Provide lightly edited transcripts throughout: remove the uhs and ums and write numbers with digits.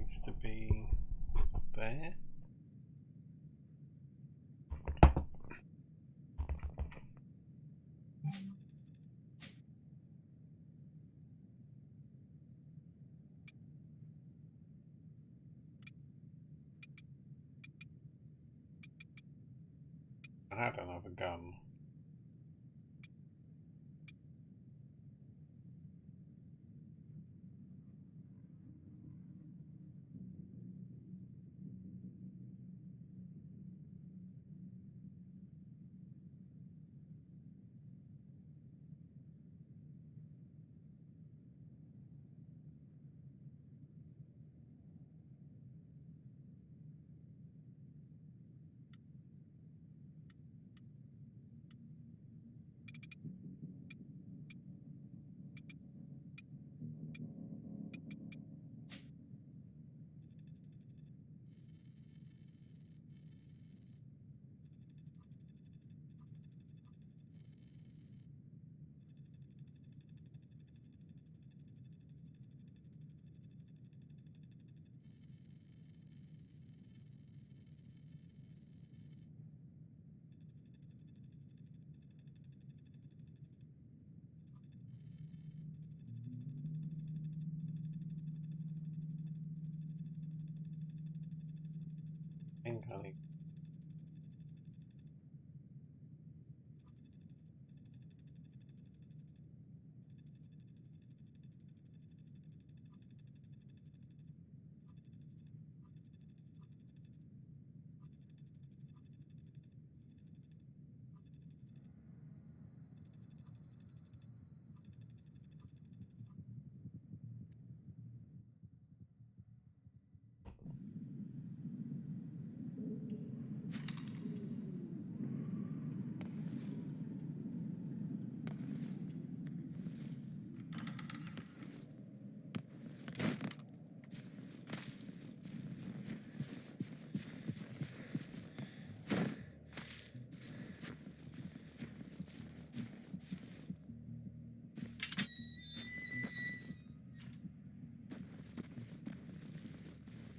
needs to be there. I had another gun. Honey.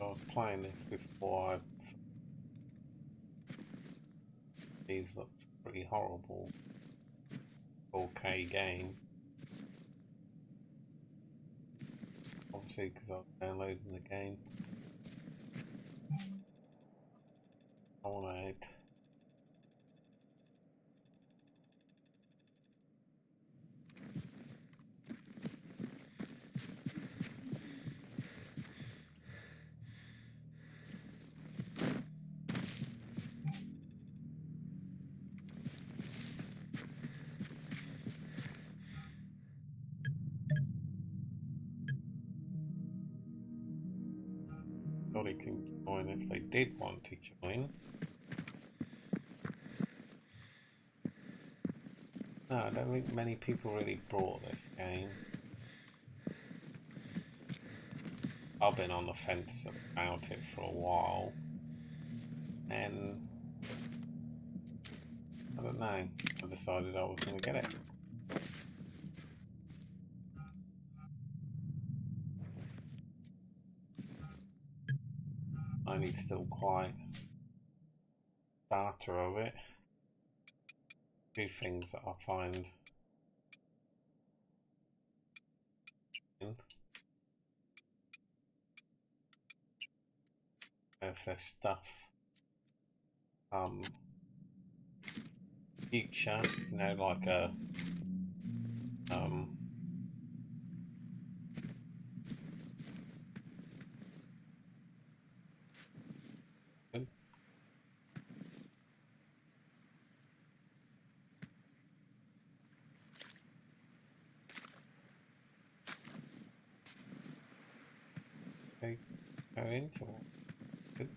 I was playing this before. These looked pretty horrible. 4K game. Obviously, because I was downloading the game. I want to add. They can join if they did want to join. No, I don't think many people really bought this game. I've been on the fence about it for a while, and I don't know, I decided I was going to get it. Only still quite starter of it. Two things that I find if there's stuff future, you know, like a go into it. Good.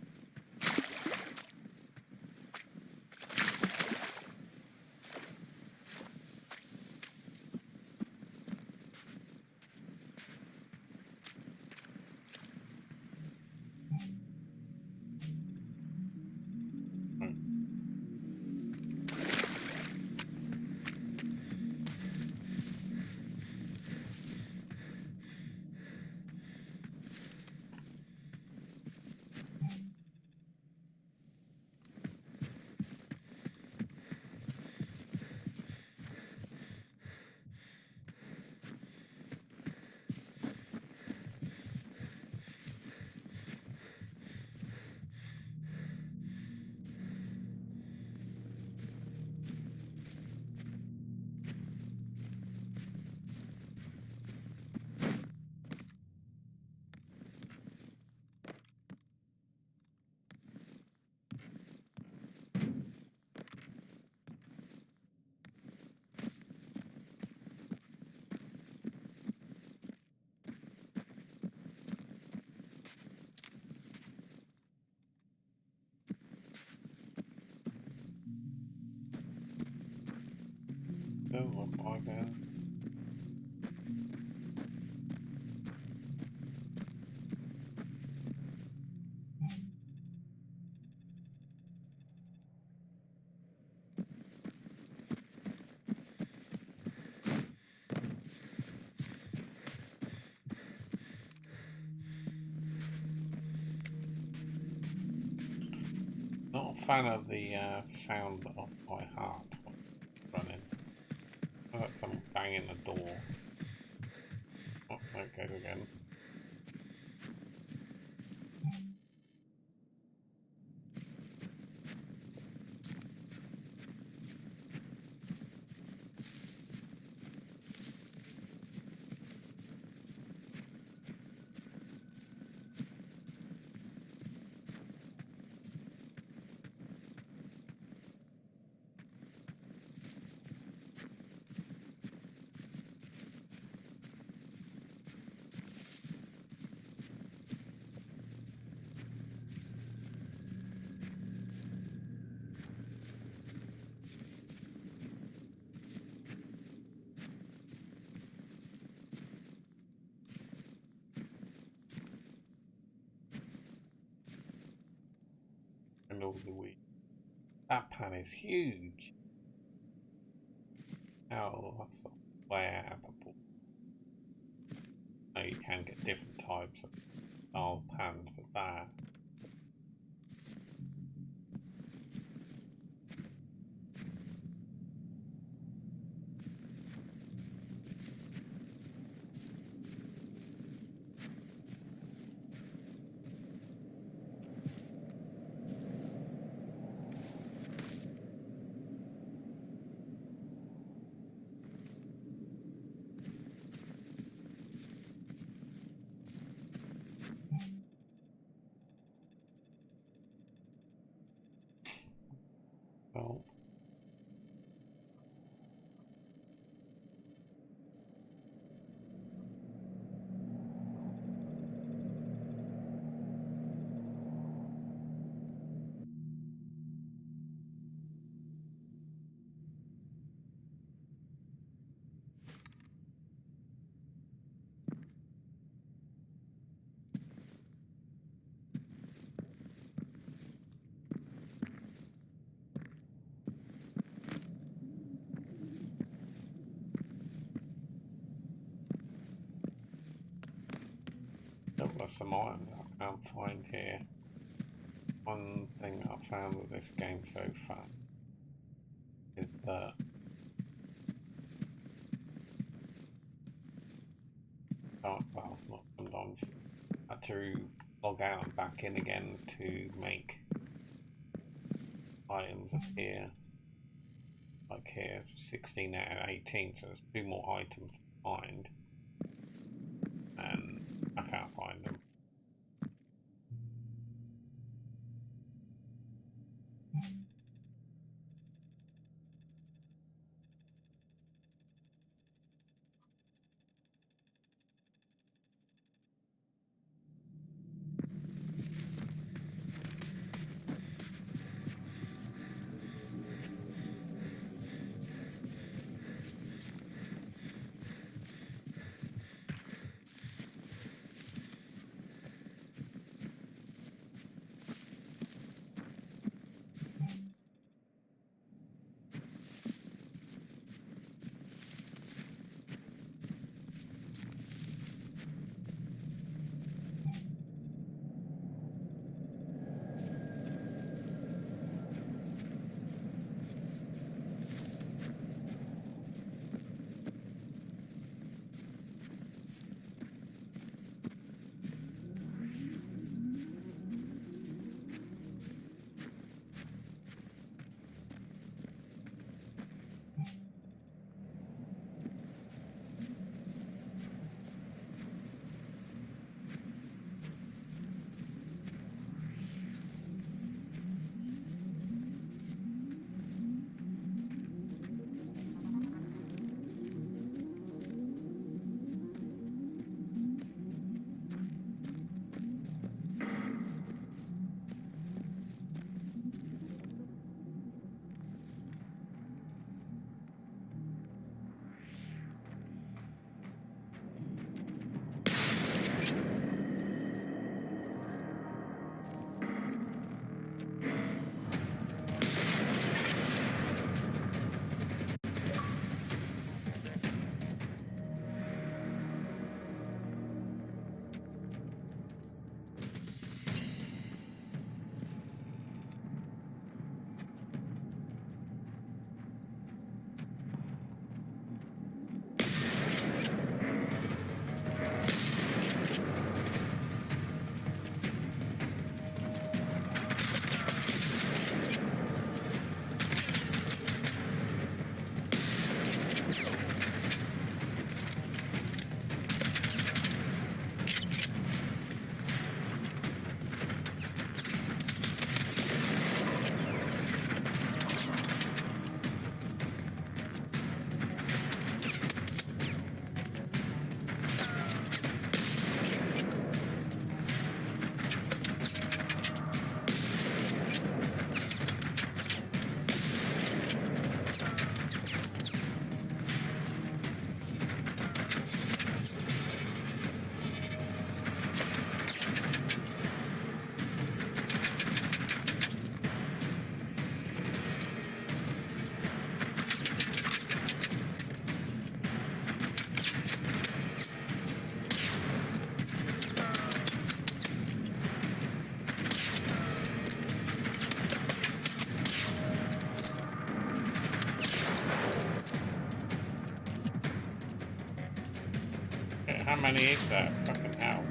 Doesn't look like it. Not a fan of the sound of my heart running. I got someone banging the door. Oh, okay, again. And all the week. That pan is huge. Oh, that's way out of proportion. No, you can get different types of style pans with that. Well, there's some items I can't find here. One thing I found with this game so far is that well, not sometimes I had to log out and back in again to make items appear. Like here, 16 out of 18, so there's 2 more items to find, and I can't find them. many is there? Fucking hell.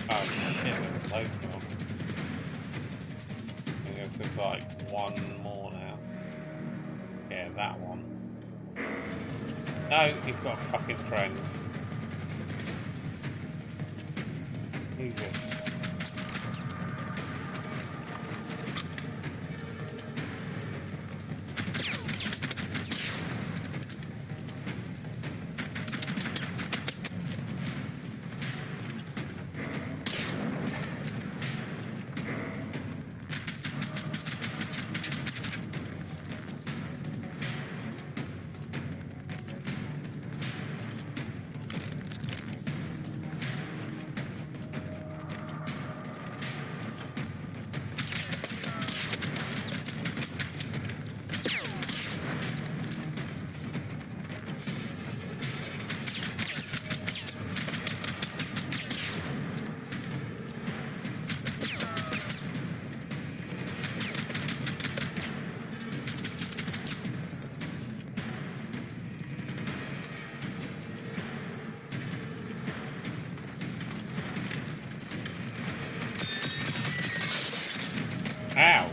Oh shit, there's loads of them. I think there's like one more now. Yeah, that one. No, he's got fucking friends. Jesus. Ow.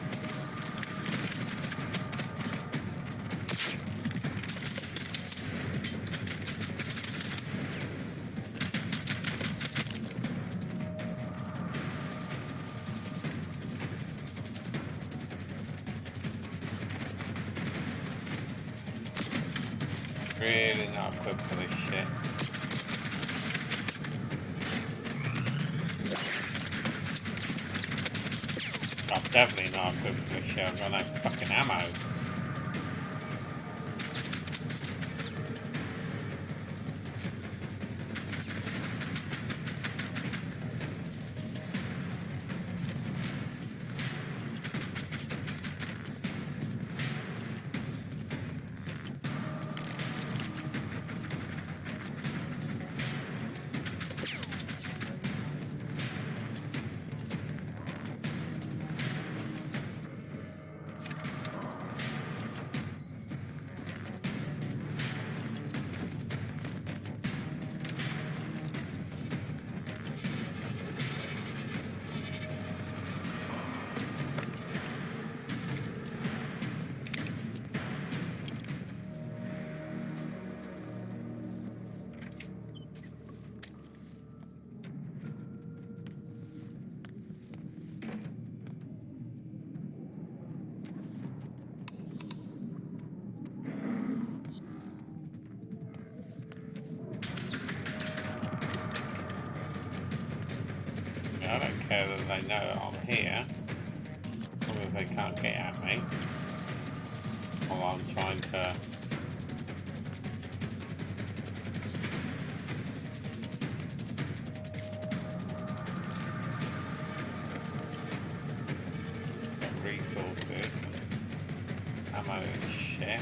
Really not equipped for this shit. I'm definitely not equipped for this shit. I've got no fucking ammo. I don't care that they know I'm here, as long as they can't get at me while I'm trying to get resources, ammo and shit.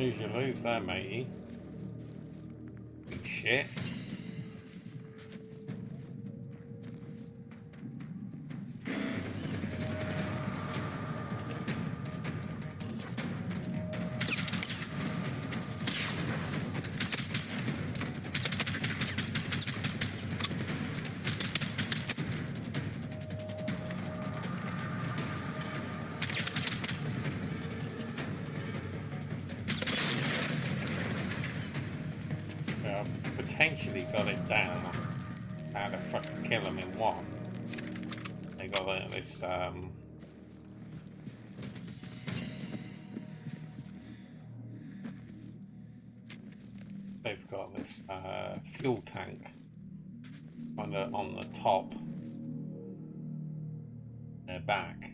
Snooze you lose there, matey. Big shit. Potentially got it down. I had to fucking kill him in one. They got this they've got this fuel tank on the top their back.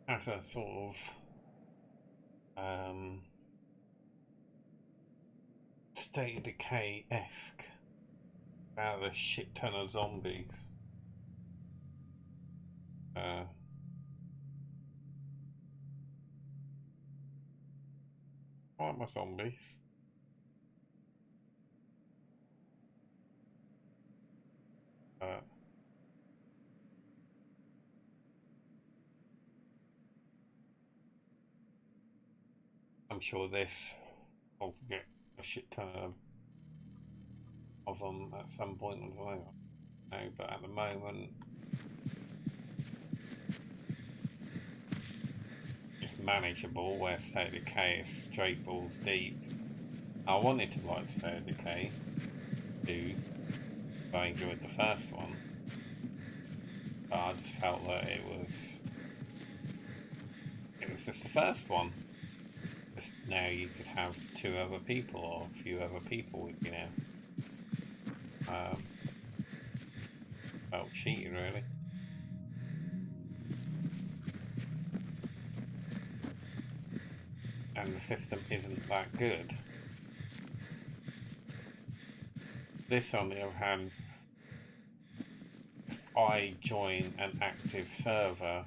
As a sort of State of Decay-esque about a shit ton of zombies. I like my zombies. I'm sure this will get a shit ton of them at some point as well. No, but at the moment it's manageable where State of Decay is straight balls deep. I wanted to like State of Decay 2, but I enjoyed the first one. But I just felt that it was just the first one. Just now you could have 2 other people or a few other people with you now. Felt cheating really. And the system isn't that good. This, on the other hand, if I join an active server,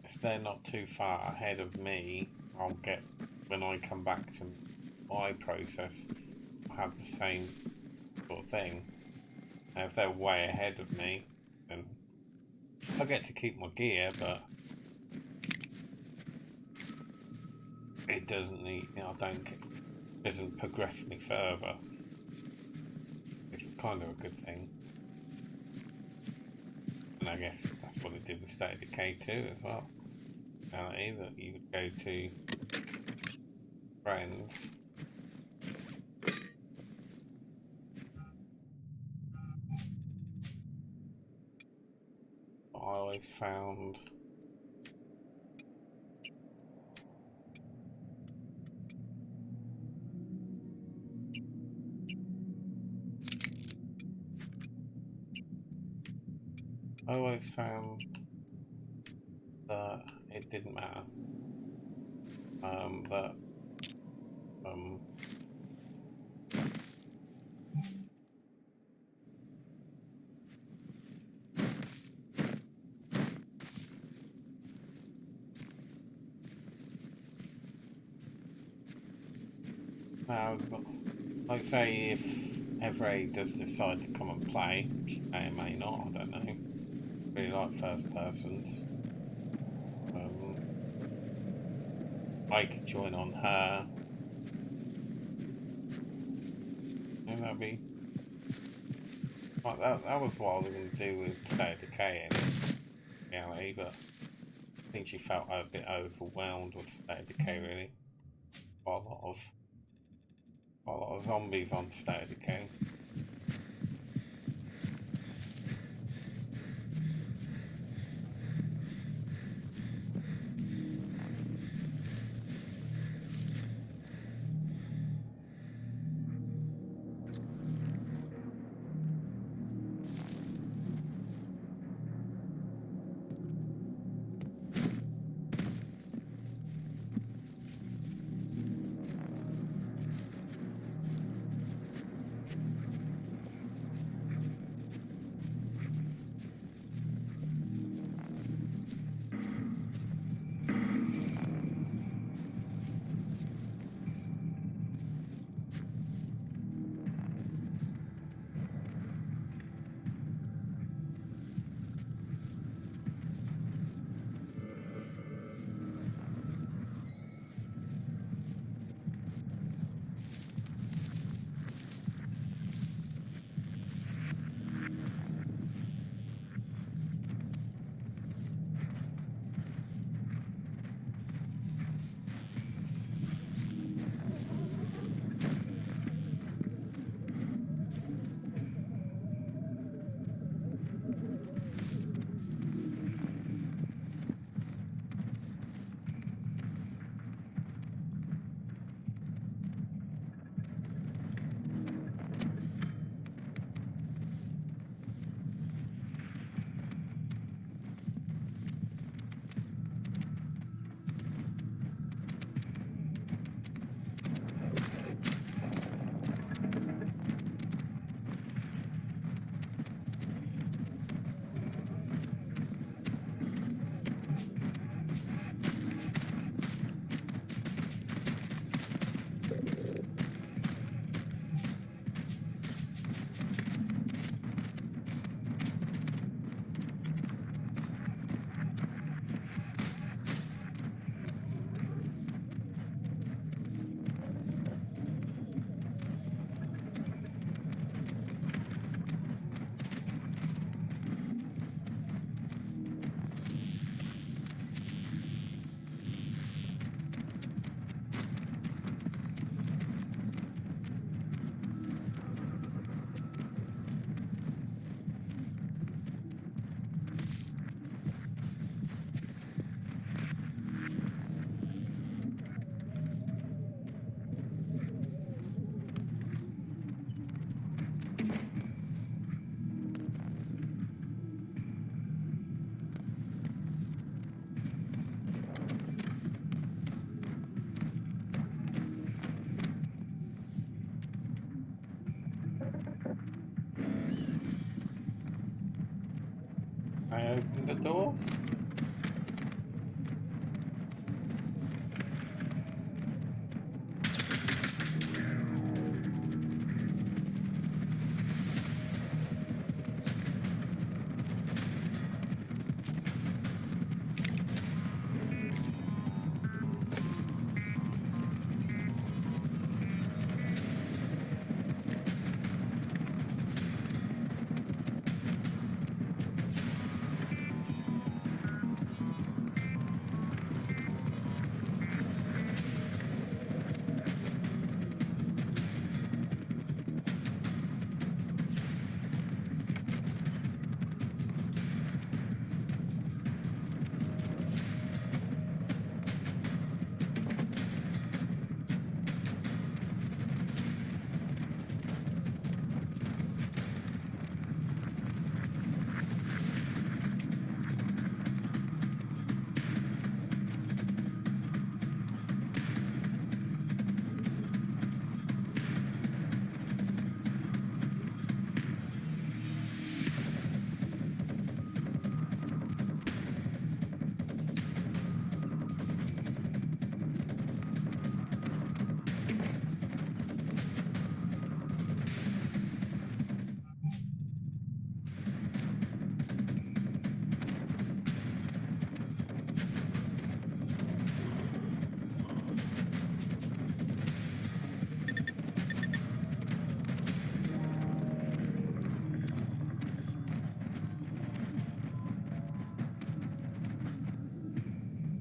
if they're not too far ahead of me, I'll get, when I come back to my process, I'll have the same sort of thing. And if they're way ahead of me, then I get to keep my gear, but it doesn't need, doesn't progress me further. It's kind of a good thing. And I guess that's what it did with State of Decay 2 as well. That you would go to friends. I always found I always found that it didn't matter. That like say if Everett does decide to come and play, which may or may not, I don't know. Really like first persons. I could join on her. And that'd be like that was what I was going to do with State of Decay in reality, but I think she felt a bit overwhelmed with State of Decay really. Quite a lot of zombies on State of Decay.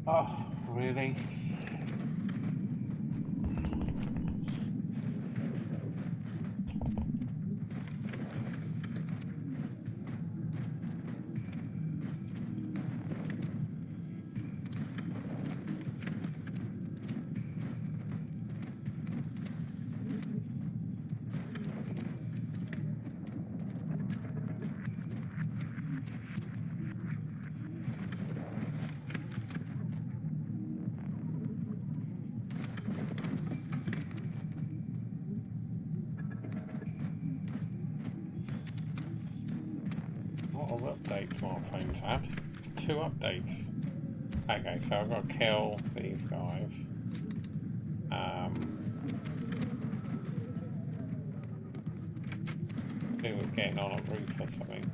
Oh, really? What other updates smartphones have? It's 2 updates. Okay, so I've got to kill these guys. We were getting on a roof or something.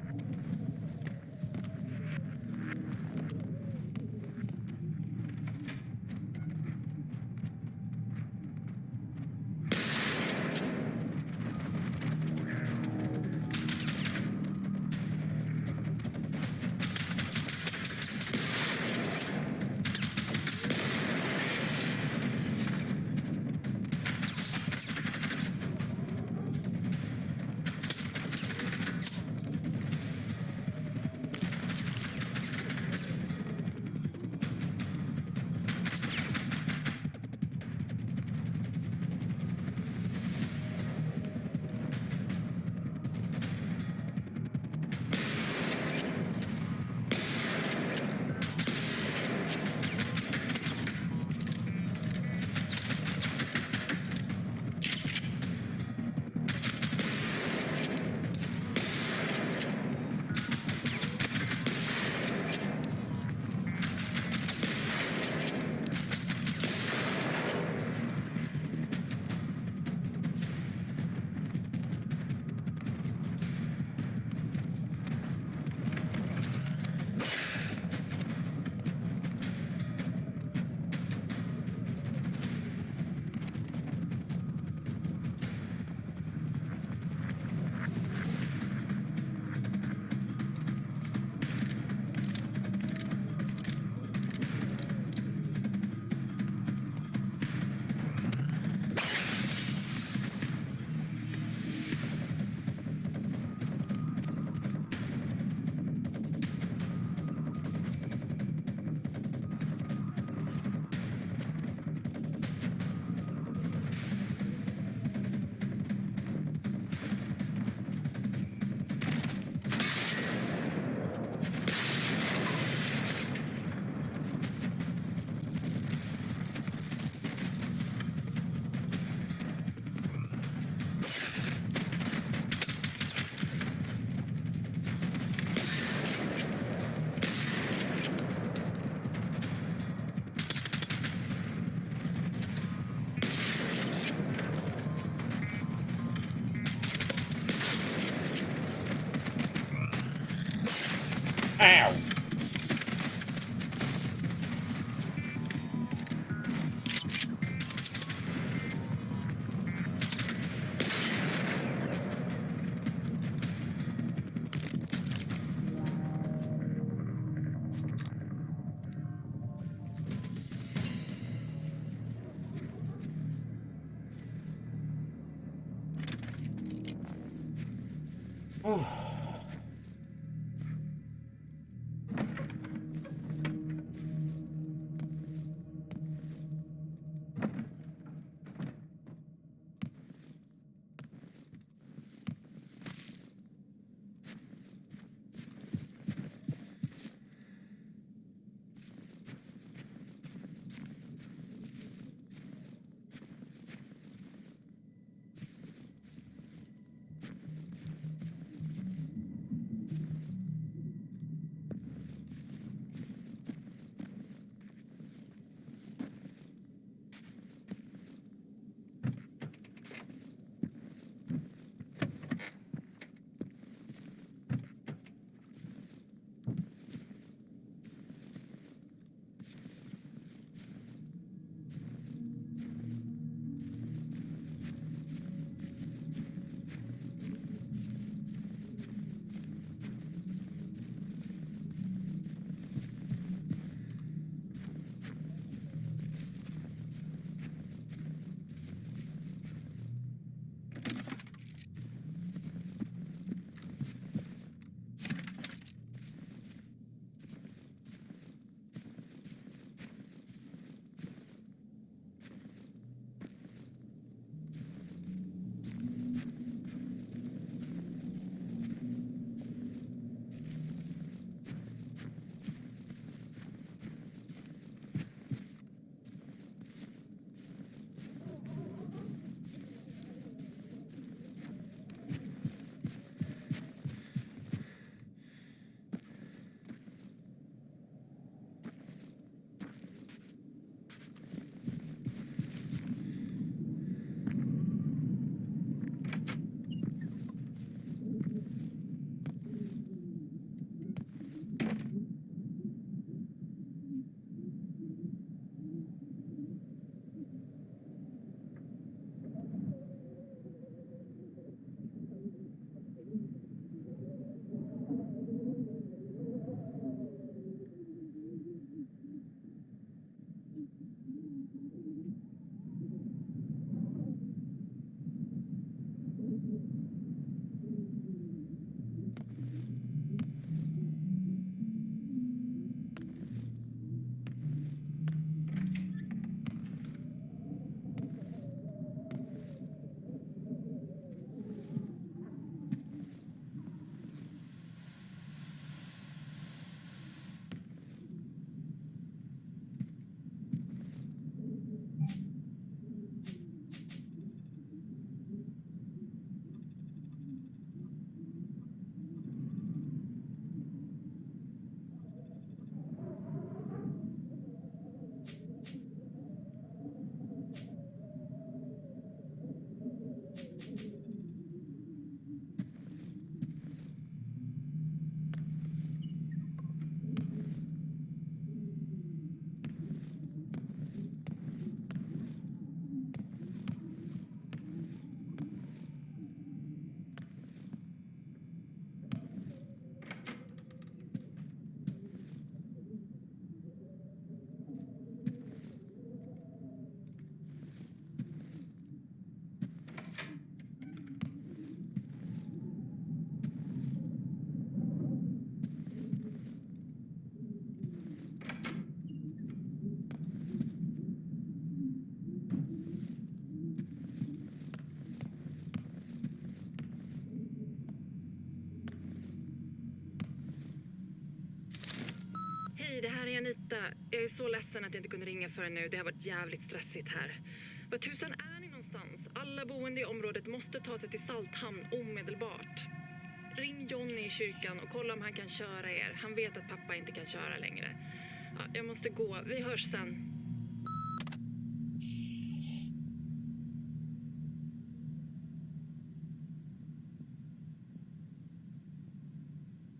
Ow! är så ledsen att jag inte kunde ringa förrän nu. Det har varit jävligt stressigt här. Vad tusan är ni någonstans? Alla boende i området måste ta sig till Salthamn omedelbart. Ring Johnny i kyrkan och kolla om han kan köra er. Han vet att pappa inte kan köra längre. Ja, jag måste gå. Vi hörs sen.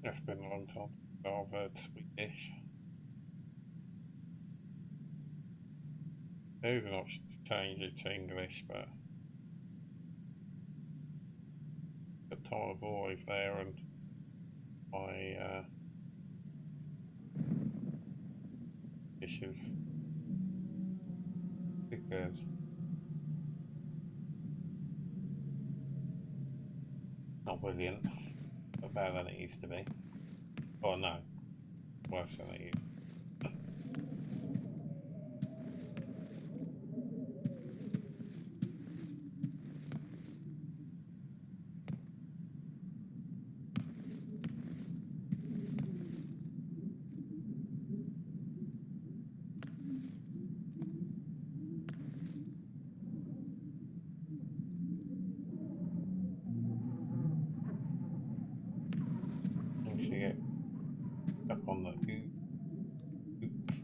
It's been a long time since I've heard Swedish. There's an option to change it to English, but the time of always there, and my issues pretty good. Not brilliant, but better than it used to be. Oh no, worse than it used to be. Get up on the oops.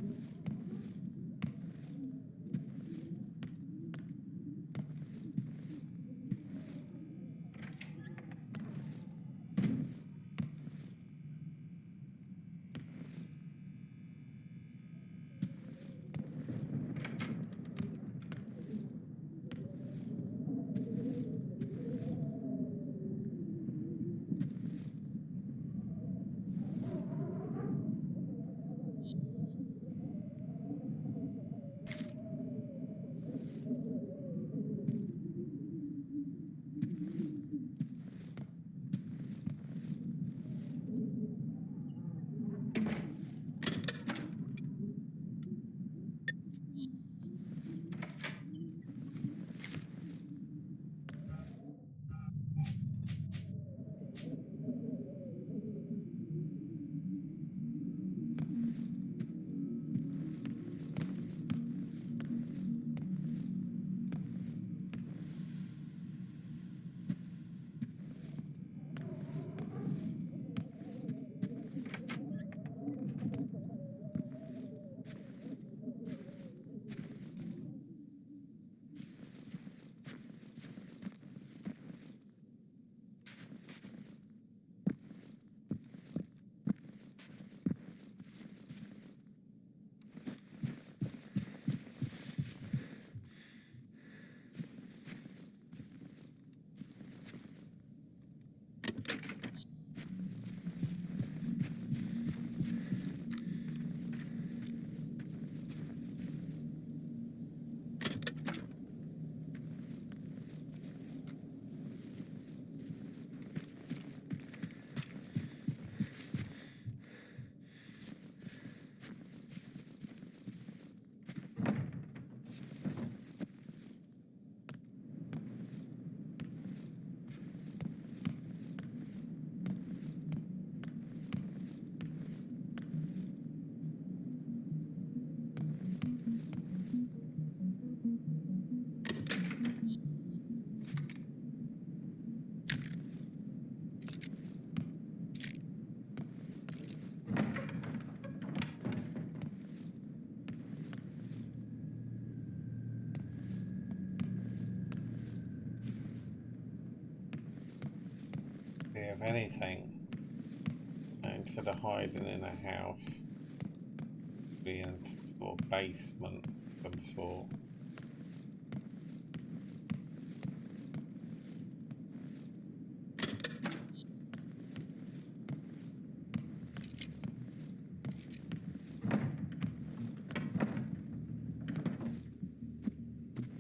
If anything, instead of hiding in a house, be in a sort of basement of some sort.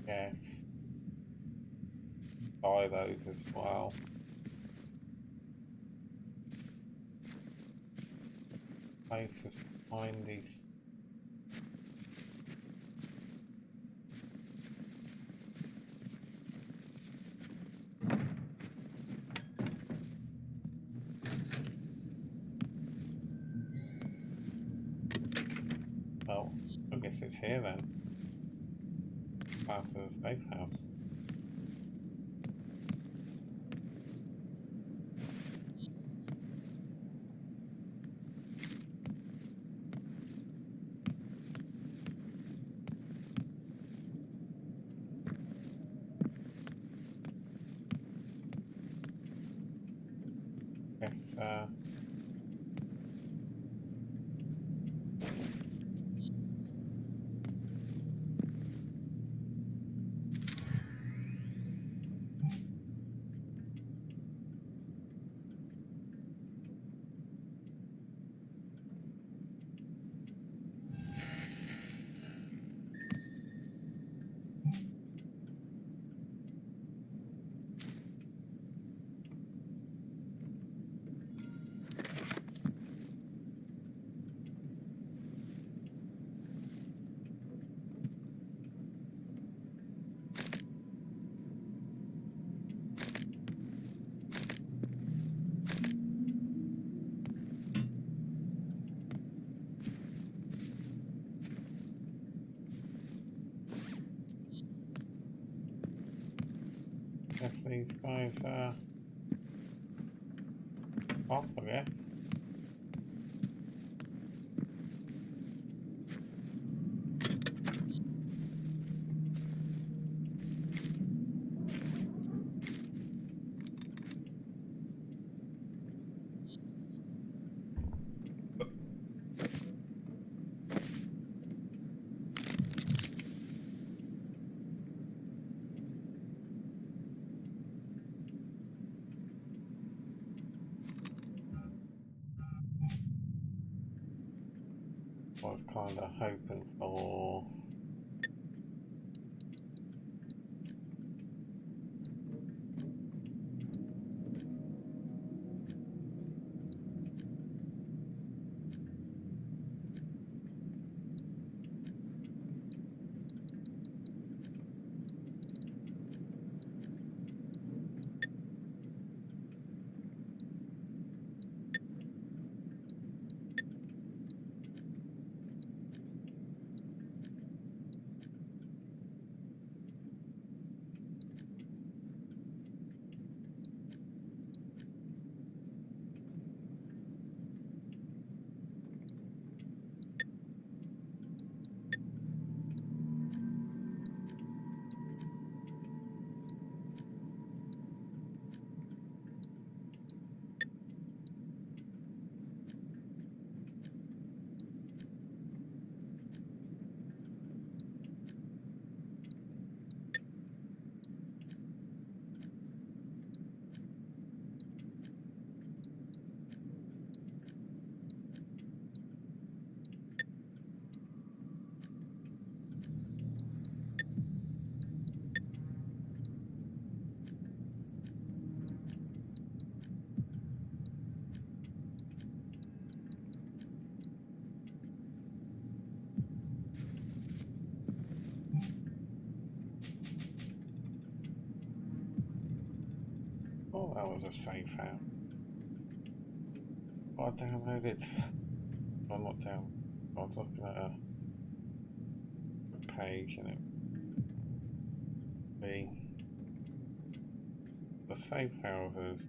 Yes. Buy those as well. Places to find these. Well, it's here then. Class as a safe house. Guess these guys off, I guess. I was kind of hoping for oh, that was a safe house. I downloaded. I'm not down. I was looking at a page and the safe houses.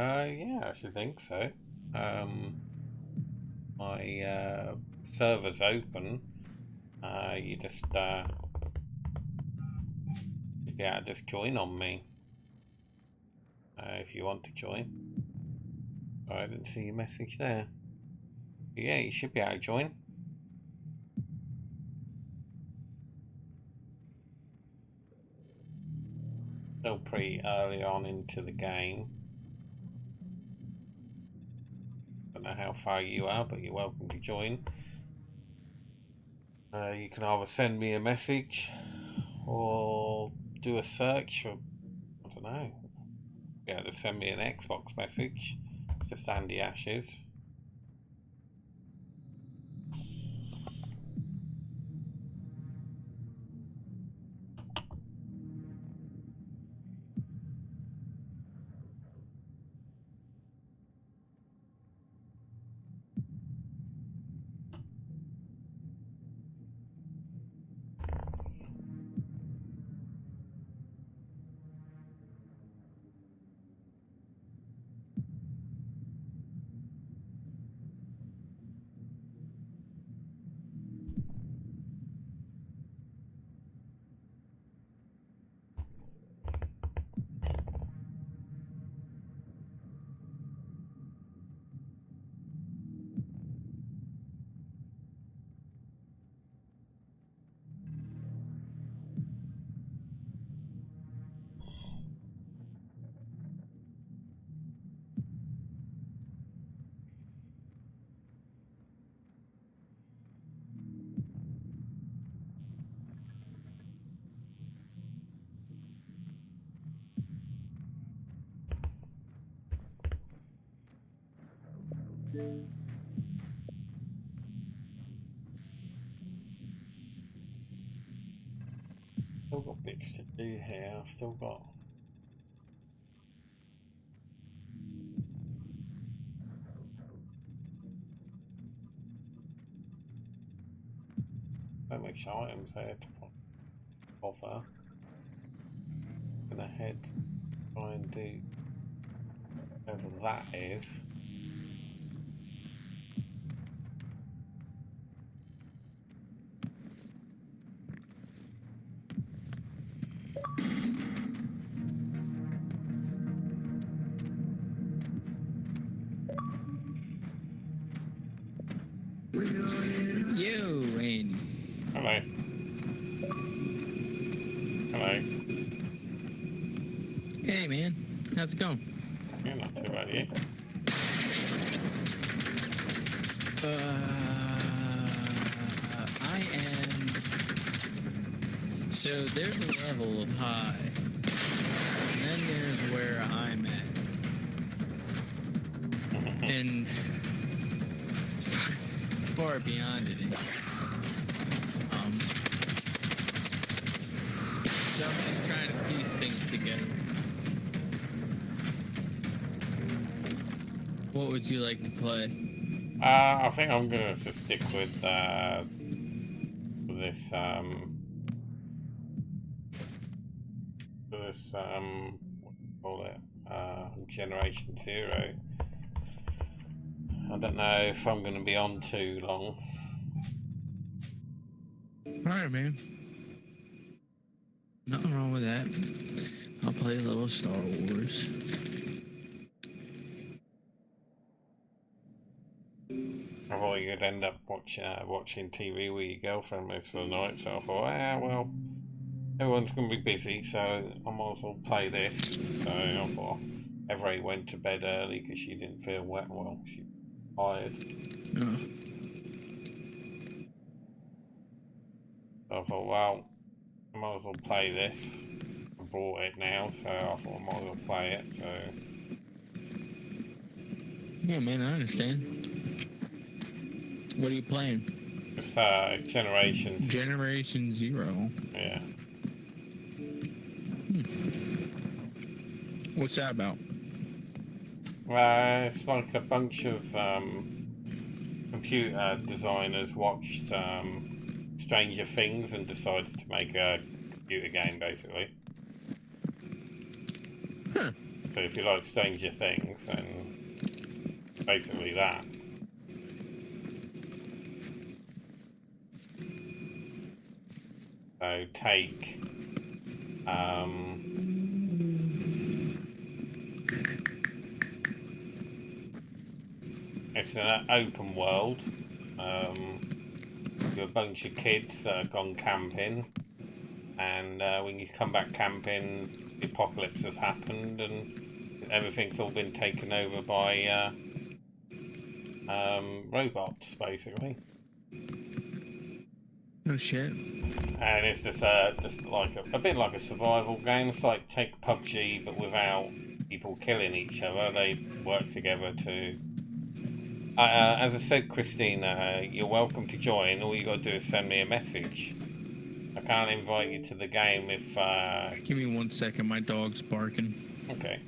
Yeah, I should think so. My server's open. You just just join on me if you want to join. Oh, I didn't see your message there. But yeah, you should be able to join. Still pretty early on into the game. Don't know how far you are, but you're welcome to join. You can either send me a message or do a search for, I don't know. Yeah, just send me an Xbox message. It's just Andy Ashes. Still got bits to do here. I've still got. So much items there to bother. Gonna head try and do whatever that is. Yo, Andy. Hello. Hello. Hey, man. How's it going? You're not too bad, you? I am. So there's a level of high, and then there's where I'm at, and far beyond it. So I'm just trying to piece things together. What would you like to play? I think I'm gonna just stick with this what do you call it? Generation Zero. I don't know if I'm gonna be on too long. Alright, man. Nothing wrong with that. I'll play a little Star Wars. I thought you'd end up watching TV with your girlfriend most of the night, so I thought, well, everyone's going to be busy, so I might as well play this. So I thought Everett went to bed early because she didn't feel well. She was tired. Oh. So I thought, well, I might as well play this. I bought it now, so I thought I might as well play it. So Yeah, man, I understand. What are you playing? it's Generation Zero. Yeah. What's that about? It's like a bunch of computer designers watched Stranger Things and decided to make a computer game, basically. Huh. So if you like Stranger Things, then basically that. So take it's an open world. You're a bunch of kids that have gone camping, and when you come back camping, the apocalypse has happened, and everything's all been taken over by robots, basically. Oh shit. And it's just like a bit like a survival game. It's like take PUBG, but without people killing each other. They work together to. As I said, Christina, you're welcome to join. All you got to do is send me a message. I can't invite you to the game if. Give me 1 second. My dog's barking. Okay.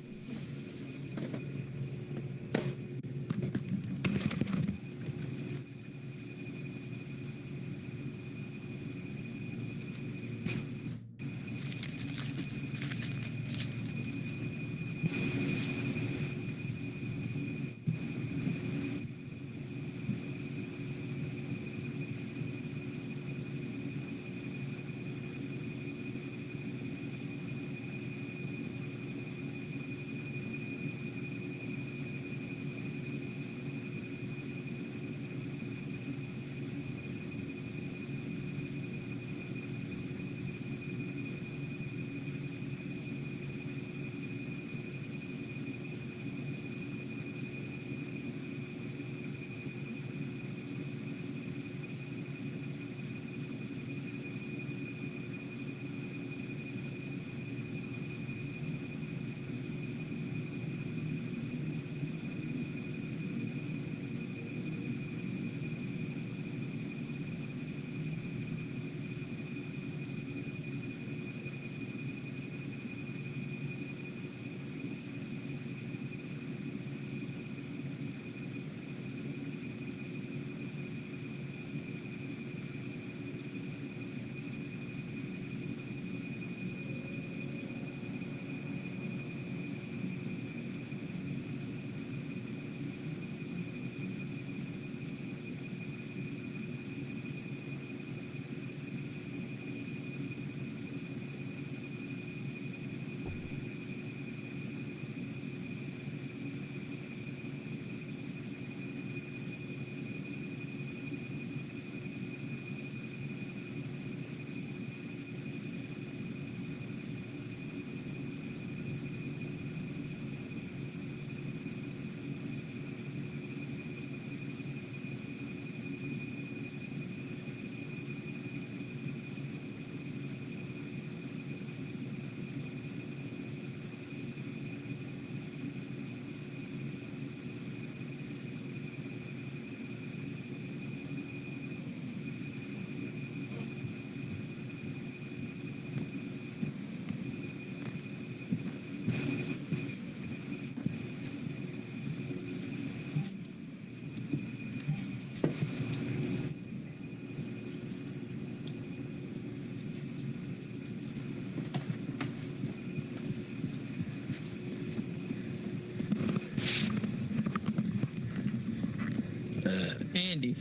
Andy.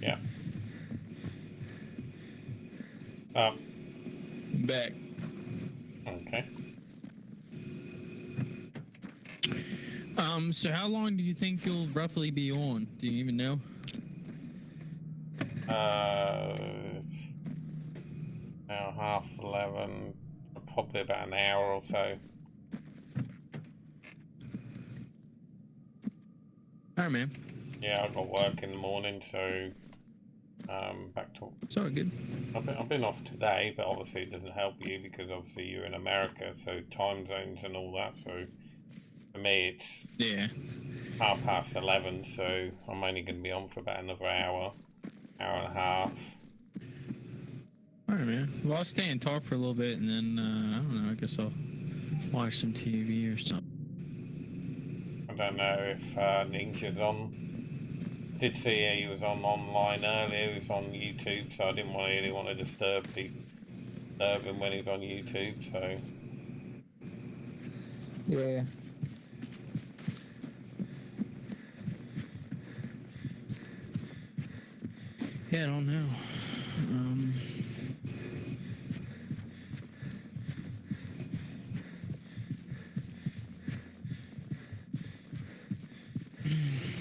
Yeah. Back. Okay. So how long do you think you'll roughly be on? Do you even know? Now 11:30, probably about an hour or so. Alright, man. Yeah, I've got work in the morning, so back to. It's all good. I've been off today, but obviously it doesn't help you because obviously you're in America, so time zones and all that. So for me, it's 11:30, so I'm only going to be on for about another hour and a half. All right, man. Well, I'll stay and talk for a little bit, and then I don't know. I guess I'll watch some TV or something. I don't know if Ninja's on. I did see he was online earlier. He was on YouTube, so I didn't really want to disturb him when he's on YouTube. So yeah, Yeah, I don't know.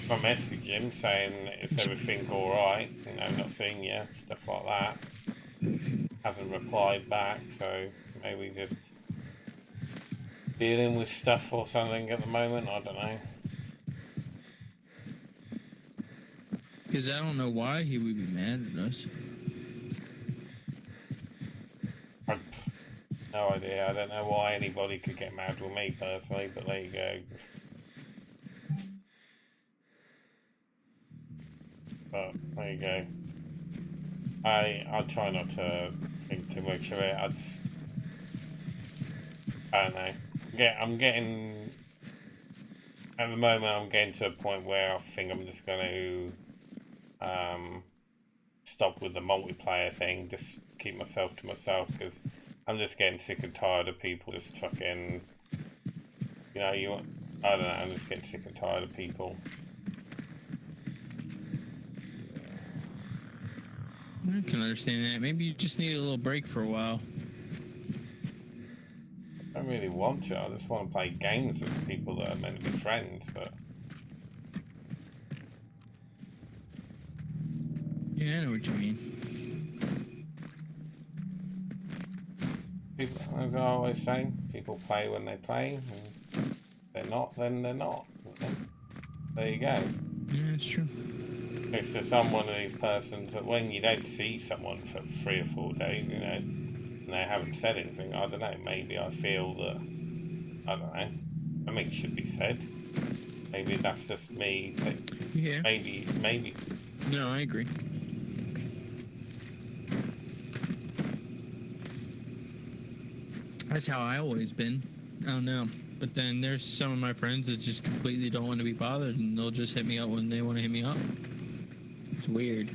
I messaged him saying, is everything alright? You know, not seeing you, stuff like that. Hasn't replied back, so maybe just dealing with stuff or something at the moment, I don't know. Because I don't know why he would be mad at us. No idea. I don't know why anybody could get mad with me personally, but there you go. But there you go. I'll try not to think too much of it. I don't know. I'm getting at the moment. I'm getting to a point where I think I'm just going to stop with the multiplayer thing. Just keep myself to myself because I'm just getting sick and tired of people just fucking. You know, I don't know. I'm just getting sick and tired of people. I can understand that. Maybe you just need a little break for a while. I don't really want to. I just want to play games with people that are meant to be friends, but... Yeah, I know what you mean. People, as I always say, people play when they play, and if they're not, then they're not. There you go. Yeah, that's true. It's just I'm one of these persons that when you don't see someone for 3 or 4 days, you know, and they haven't said anything, I don't know, maybe I feel that, I don't know, I mean, it should be said. Maybe that's just me. Yeah. Maybe. No, I agree. That's how I always been. I don't know. But then there's some of my friends that just completely don't want to be bothered and they'll just hit me up when they want to hit me up. It's weird.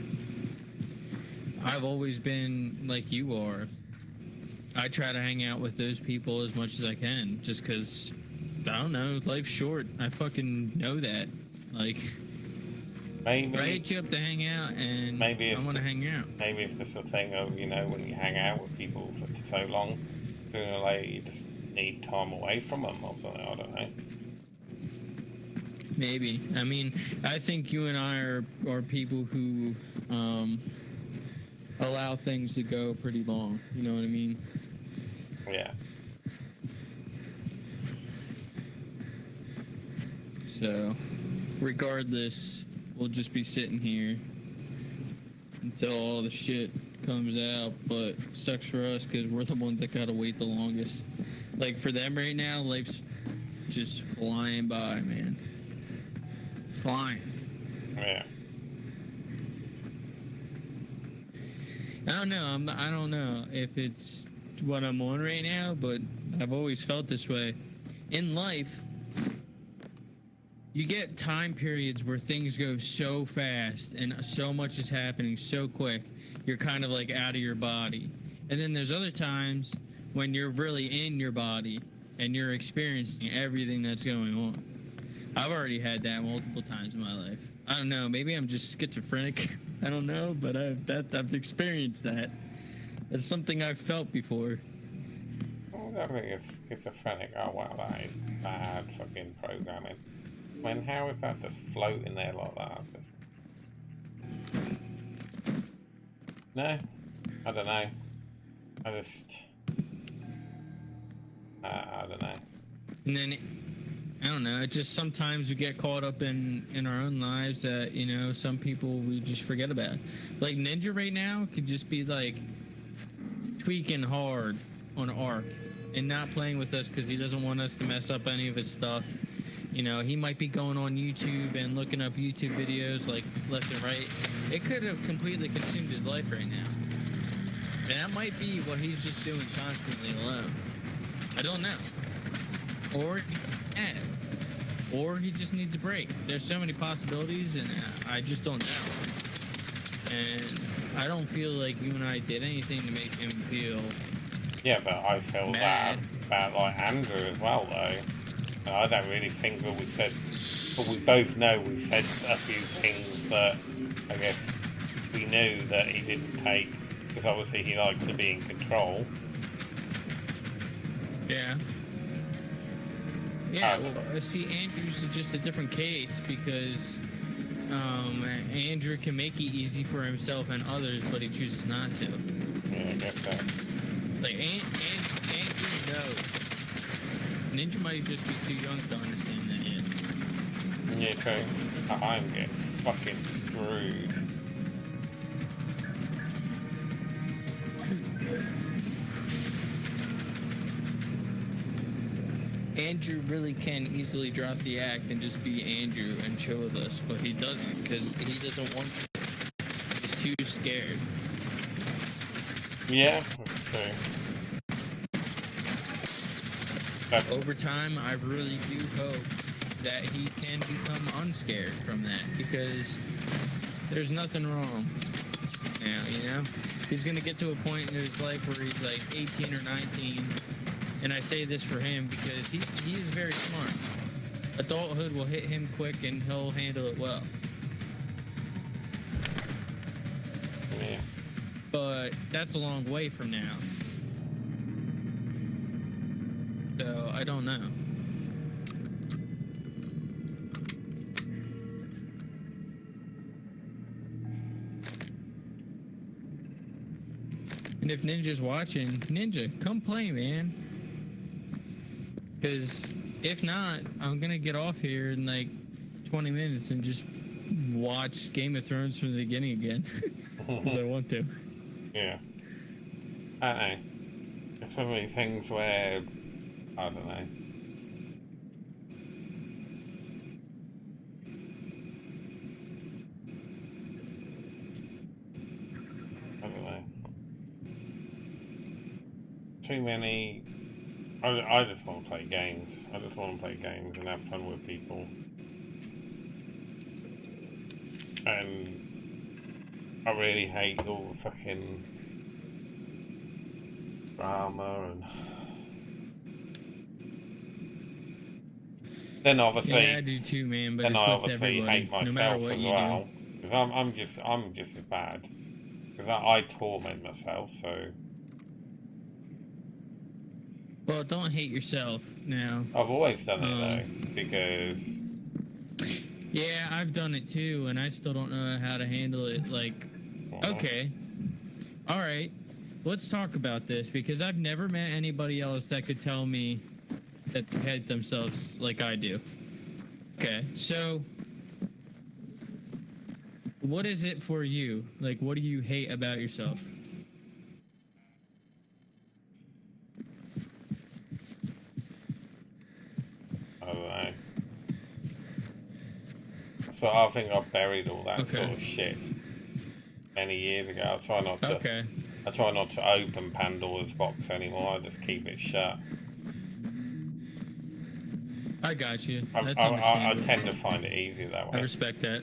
I've always been like you are. I try to hang out with those people as much as I can just because, I don't know, life's short. I fucking know that. Like, maybe I hit you up to hang out and maybe I want to hang out. Maybe it's just a thing of, you know, when you hang out with people for so long, sooner or later you just need time away from them or something, I don't know. Maybe. I mean, I think you and I are people who allow things to go pretty long. You know what I mean? Yeah. So, regardless, we'll just be sitting here until all the shit comes out, but sucks for us because we're the ones that gotta wait the longest. Like, for them right now, life's just flying by, man. Flying. Yeah. I don't know. I don't know if it's what I'm on right now, but I've always felt this way. In life, you get time periods where things go so fast and so much is happening so quick, you're kind of like out of your body. And then there's other times when you're really in your body and you're experiencing everything that's going on. I've already had that multiple times in my life. I don't know, maybe I'm just schizophrenic. I don't know, but I've experienced that. It's something I've felt before. I don't think it's schizophrenic. Oh wow, that is bad fucking programming. I mean, how is that just floating there like that? It's just... No, I don't know. I don't know. And then, I don't know, it just sometimes we get caught up in our own lives that, you know, some people we just forget about. Like Ninja right now could just be like tweaking hard on Ark and not playing with us because he doesn't want us to mess up any of his stuff. You know, he might be going on YouTube and looking up YouTube videos like left and right. It could have completely consumed his life right now. And that might be what he's just doing constantly alone. I don't know. Or he just needs a break. There's so many possibilities, and I just don't know. And I don't feel like you and I did anything to make him feel. Yeah, but I feel mad. that about like Andrew as well, though. And I don't really think that we said, but we both know we said a few things that I guess we knew that he didn't take, because obviously he likes to be in control. Yeah. Yeah, well, see, Andrew's just a different case because Andrew can make it easy for himself and others, but he chooses not to. Yeah, I guess so. Like, Andrew knows. Ninja might just be too young to understand that yet. Yeah, true. I'm getting fucking screwed. Andrew really can easily drop the act and just be Andrew and chill with us, but he doesn't because he doesn't want to. He's too scared. Yeah, that's true. Over time, I really do hope that he can become unscared from that because there's nothing wrong now, you know? He's going to get to a point in his life where he's like 18 or 19, and I say this for him because he is very smart. Adulthood will hit him quick and he'll handle it well. Yeah. But that's a long way from now. So, I don't know. And if Ninja's watching, Ninja, come play, man. Because if not, I'm going to get off here in like 20 minutes and just watch Game of Thrones from the beginning again. Because I want to. Yeah. I don't know. It's one of these things where, I don't know. I don't know. Too many. I just want to play games. I just want to play games and have fun with people. And I really hate all the fucking drama and then obviously. Yeah, I do too, man. But then it's I with obviously everybody, hate no matter myself what as you well. do. Because I'm just as bad. Because I torment myself, so. Well, don't hate yourself now. I've always done it though, because. Yeah, I've done it too, and I still don't know how to handle it. Like, okay, all right, let's talk about this because I've never met anybody else that could tell me that they hate themselves like I do. Okay, so what is it for you? Like, what do you hate about yourself? I don't know. So I think I've buried all that sort of shit many years ago. I try not to. Okay. I try not to open Pandora's box anymore. I just keep it shut. I got you. That's I understandable. tend to find it easier that way. I respect that.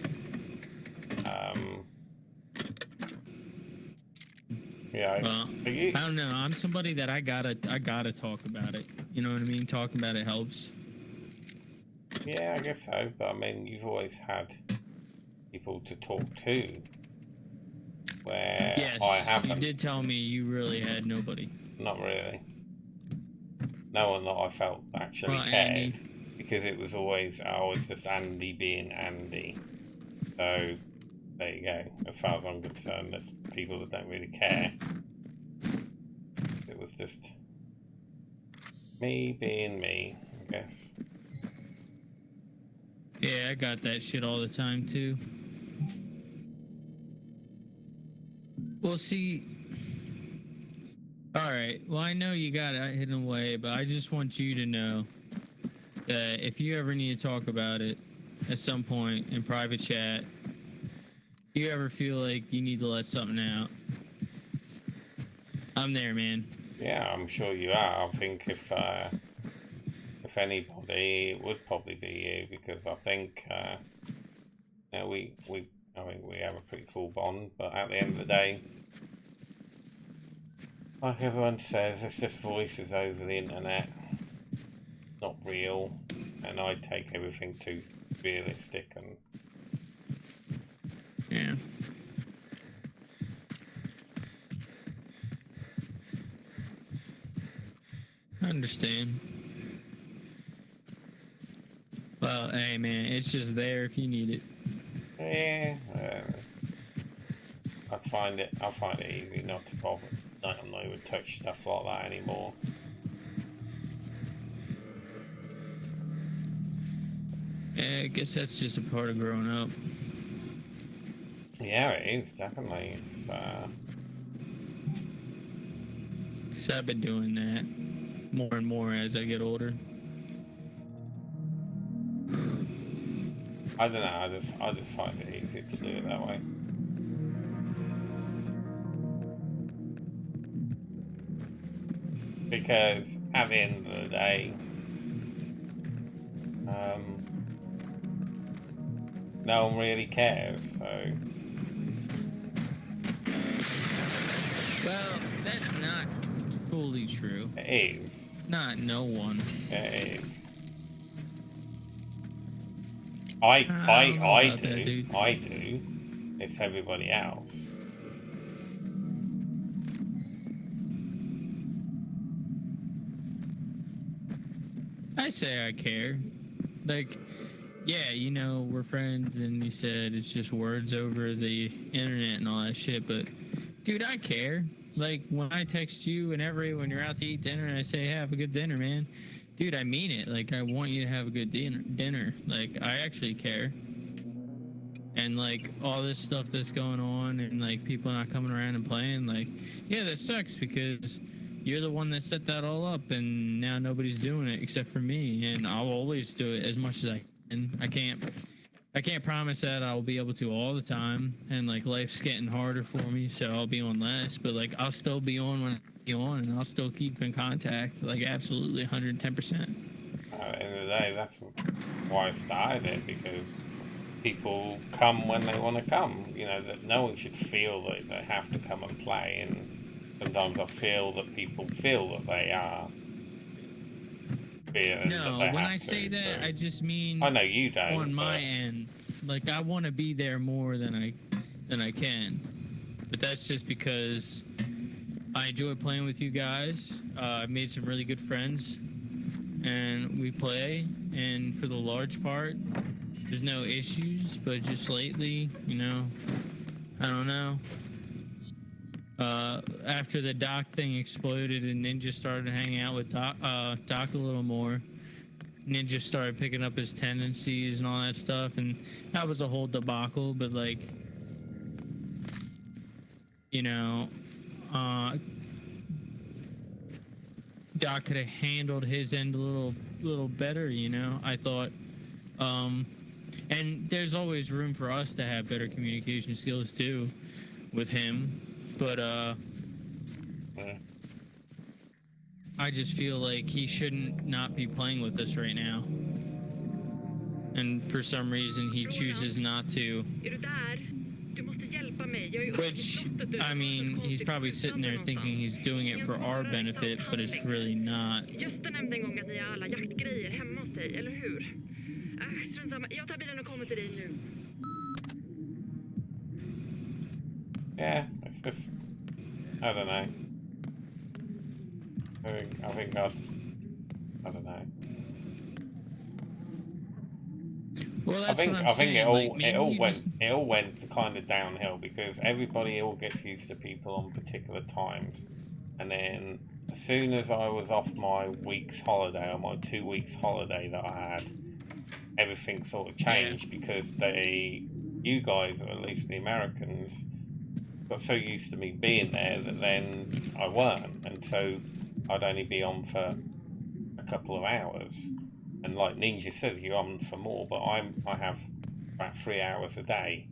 Yeah. Well, I don't know. I'm somebody that I gotta talk about it. You know what I mean? Talking about it helps. Yeah, I guess so. But I mean, you've always had people to talk to. Where yes, I haven't. You did tell me you really had nobody. Not really. No one that I felt actually cared. Andy. Because it was always just Andy being Andy. So there you go. As far as I'm concerned, there's people that don't really care. It was just me being me, I guess. Yeah, I got that shit all the time too. Well, see. Alright, well, I know you got it hidden away, but I just want you to know that if you ever need to talk about it at some point in private chat, if you ever feel like you need to let something out, I'm there, man. Yeah, I'm sure you are. I think if anybody, it would probably be you, because I think you know, we have a pretty cool bond, but at the end of the day, like everyone says, it's just voices over the internet, not real, and I take everything too realistic and yeah. understand. Well, hey man, it's just there if you need it. Yeah, I find it easy not to bother. I'm not even touch stuff like that anymore. Yeah, I guess that's just a part of growing up. Yeah, it is definitely. It's So I've been doing that more and more as I get older. I don't know. I just find it easy to do it that way. Because at the end of the day, no one really cares. So. Well, that's not fully true. It is. Not no one. It is. I do. That, dude. I do. It's everybody else. I say I care. Like, yeah, you know, we're friends, and you said it's just words over the internet and all that shit, but dude, I care. Like, when I text you when you're out to eat dinner and I say, have a good dinner, man. Dude, I mean it. Like, I want you to have a good dinner. Like, I actually care. And, like, all this stuff that's going on and, like, people not coming around and playing, like, yeah, that sucks because you're the one that set that all up and now nobody's doing it except for me. And I'll always do it as much as I can. I can't promise that I'll be able to all the time. And, like, life's getting harder for me, so I'll be on less. But, like, I'll still be on when I be on, and I'll still keep in contact. Like, absolutely 110%. At the end of the day, that's why I started it, because people come when they want to come. You know, that no one should feel that they have to come and play. And sometimes I feel that people feel that they are. No, when I say that, I just mean I know you don't. On my end, like I want to be there more than I can, but that's just because I enjoy playing with you guys. I've made some really good friends, and we play. And for the large part, there's no issues. But just lately, you know, I don't know. After the Doc thing exploded and Ninja started hanging out with Doc a little more, Ninja started picking up his tendencies and all that stuff, and that was a whole debacle. But like, you know, Doc could have handled his end a little better, you know, I thought. And there's always room for us to have better communication skills too with him. But I just feel like he shouldn't not be playing with us right now. And for some reason he chooses not to. Which, I mean, he's probably sitting there thinking he's doing it for our benefit, but it's really not. Yeah, it's just, I don't know. I think I don't know. Well, that's I think what I'm saying. it all like, went kind of downhill because everybody all gets used to people on particular times, and then as soon as I was off my week's holiday or my 2 weeks holiday that I had, everything sort of changed because you guys, or at least the Americans, got so used to me being there that then I weren't, and so I'd only be on for a couple of hours. And like Ninja said, you're on for more, but I have about 3 hours a day.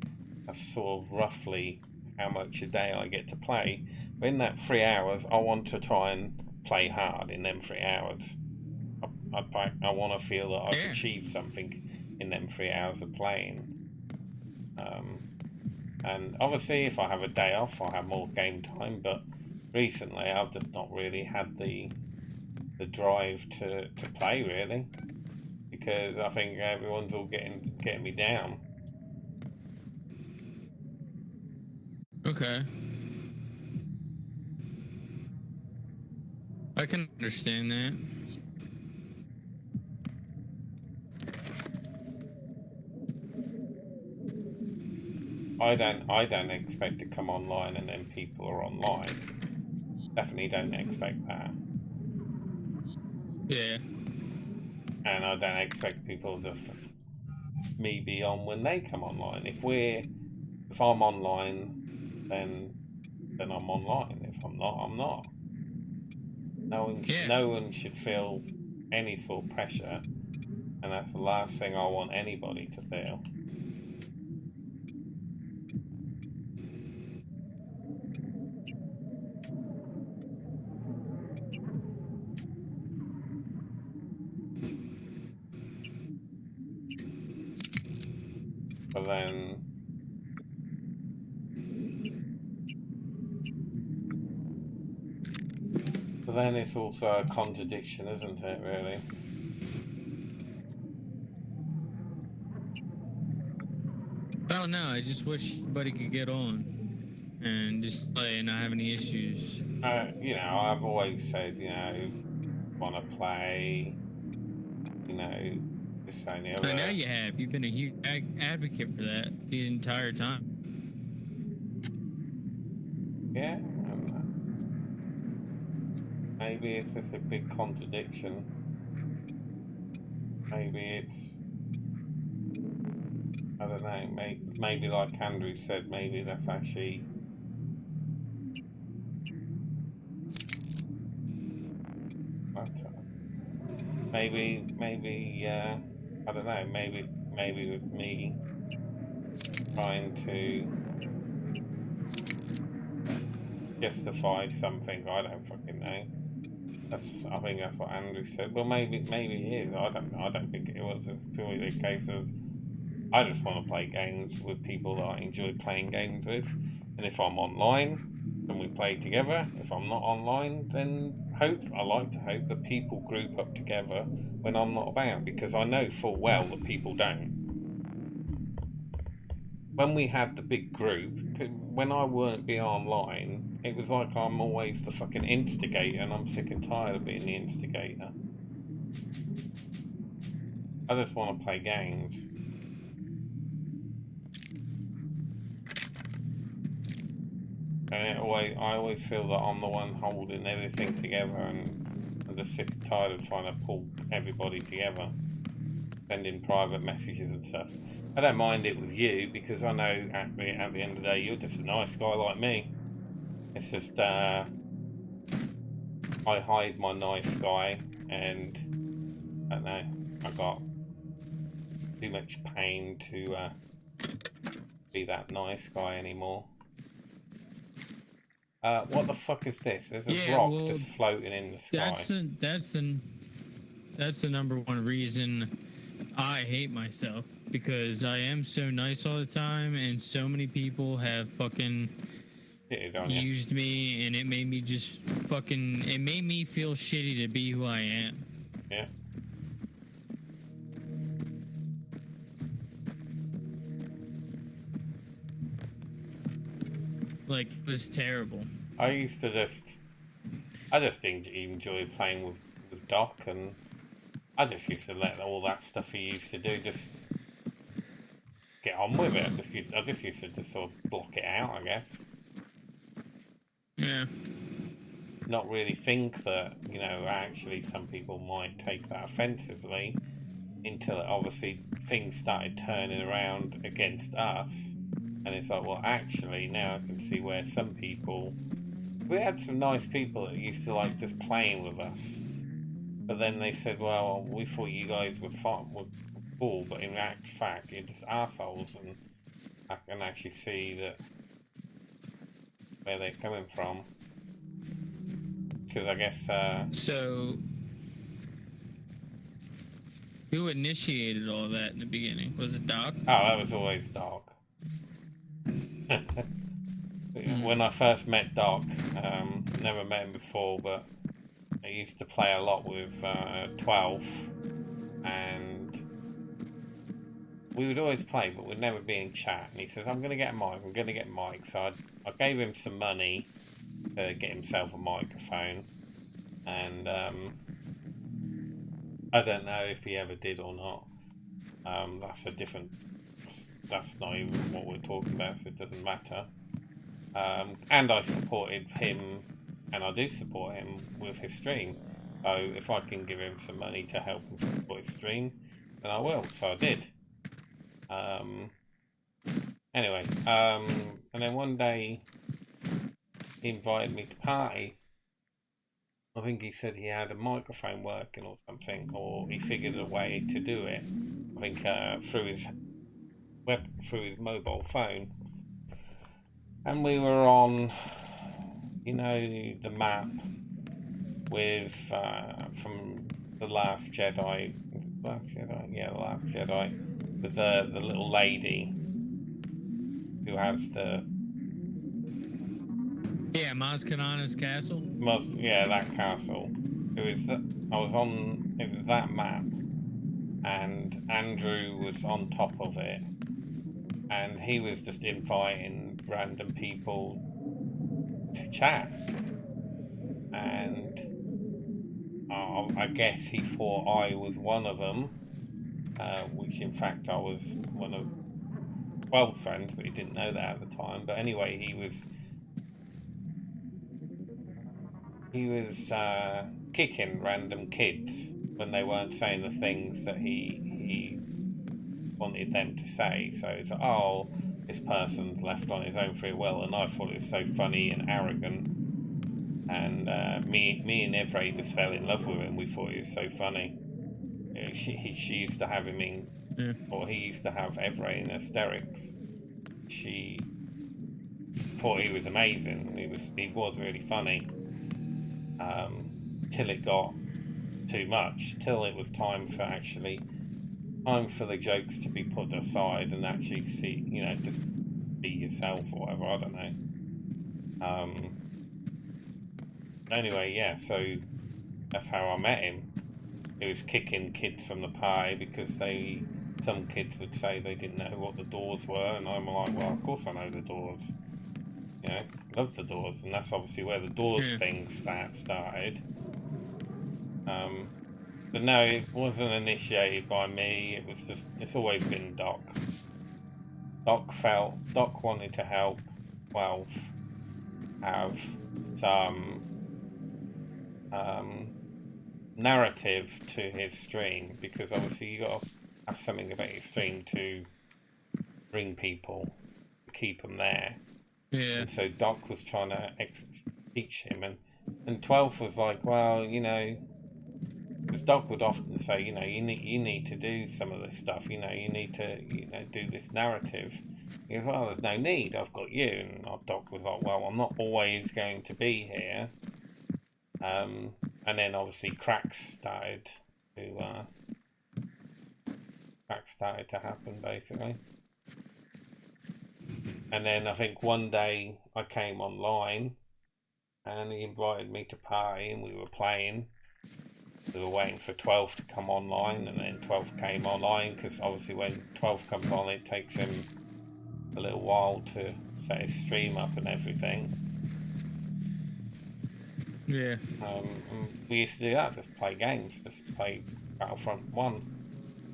That's sort of roughly how much a day I get to play. But in that 3 hours, I want to try and play hard in them 3 hours. I want to feel that I've achieved something in them 3 hours of playing. And obviously, if I have a day off, I'll have more game time. But recently, I've just not really had the drive to play, really. Because I think everyone's all getting me down. Okay. I can understand that. I don't expect to come online and then people are online. Definitely don't expect that. Yeah. And I don't expect people to me be on when they come online. If I'm online, then I'm online. If I'm not, I'm not. No one should feel any sort of pressure, and that's the last thing I want anybody to feel. But then it's also a contradiction, isn't it, really? Oh no, I just wish everybody could get on and just play and not have any issues. You know, I've always said, you know, want to play, you know, this and the other. But now you have. You've been a huge advocate for that the entire time. Yeah. Maybe it's just a big contradiction. Maybe it's, I don't know, maybe like Andrew said, maybe that's actually maybe I don't know, maybe with me trying to justify something, I don't fucking know. I think that's what Andrew said. Well, maybe it is. I don't think it was. It's purely a case of I just want to play games with people that I enjoy playing games with, and if I'm online, then we play together. If I'm not online, then I like to hope that people group up together when I'm not about, because I know full well that people don't. When we had the big group, when I weren't be online, it was like I'm always the fucking instigator, and I'm sick and tired of being the instigator. I just want to play games. And I always feel that I'm the one holding everything together, and I'm just sick and tired of trying to pull everybody together, sending private messages and stuff. I don't mind it with you, because I know at the end of the day you're just a nice guy like me. It's just I hide my nice guy, and I don't know, I got too much pain to be that nice guy anymore. What the fuck is this? There's a rock just floating in the sky. That's the number one reason I hate myself, because I am so nice all the time, and so many people have fucking used me, and it made me just it made me feel shitty to be who I am. Yeah. Like, it was terrible. I just enjoy playing with Doc, and I just used to let all that stuff he used to do just get on with it. I just used to just sort of block it out, I guess. Yeah. Not really think that, you know, actually some people might take that offensively, until obviously things started turning around against us. And it's like, well, actually, now I can see where some people... We had some nice people that used to like just playing with us. But then they said, well, we thought you guys were cool, but in fact, you're just assholes. And I can actually see that where they're coming from. Because I guess... So... Who initiated all that in the beginning? Was it Doc? Oh, that was always Doc. When I first met Doc, never met him before, but I used to play a lot with 12, and we would always play, but we'd never be in chat. And he says, I'm going to get a mic, So I gave him some money to get himself a microphone, and I don't know if he ever did or not. That's a different. That's not even what we're talking about, so it doesn't matter. And I supported him, and I do support him with his stream. So if I can give him some money to help him support his stream, then I will. So I did. Anyway, and then one day he invited me to party. I think he said he had a microphone working or something, or he figured a way to do it. I think through his mobile phone. And we were on, you know, the map with from The Last Jedi. Last Jedi? Yeah, The Last Jedi. With the little lady who has the... Yeah, Maz Kanata's castle. Yeah, that castle. It was that map, and Andrew was on top of it, and he was just inviting random people to chat, and I guess he thought I was one of them, which in fact I was one of 12's friends, but he didn't know that at the time. But anyway, he was kicking random kids when they weren't saying the things that he wanted them to say. So it's like, oh, this person's left on his own free will, and I thought it was so funny and arrogant. And me and Evray just fell in love with him. We thought he was so funny. She used to have him in, or he used to have Evray in hysterics. She thought he was amazing. He was really funny. Till it got too much, till it was time for the jokes to be put aside and actually see, you know, just be yourself or whatever. I don't know. Anyway, yeah, so that's how I met him. He was kicking kids from the party because some kids would say they didn't know what the Doors were, and I'm like, well, of course I know the Doors. You know, love the Doors, and that's obviously where the Doors thing started. But no, it wasn't initiated by me. It was just, it's always been Doc. Doc wanted to help Wealth have some narrative to his stream, because obviously you got to have something about your stream to bring people, keep them there. Yeah. And so Doc was trying to teach him, and 12 was like, well, you know, because Doc would often say, you know, you need to do some of this stuff, you know, you need to, you know, do this narrative. He goes, well, there's no need, I've got you. And Doc was like, well, I'm not always going to be here. And then obviously cracks started to happen, basically. And then I think one day I came online and he invited me to party, and we were playing. We were waiting for 12 to come online, and then 12 came online, because obviously when 12 comes on, it takes him a little while to set his stream up and everything. Yeah. We used to do that, just play games, just play Battlefront 1.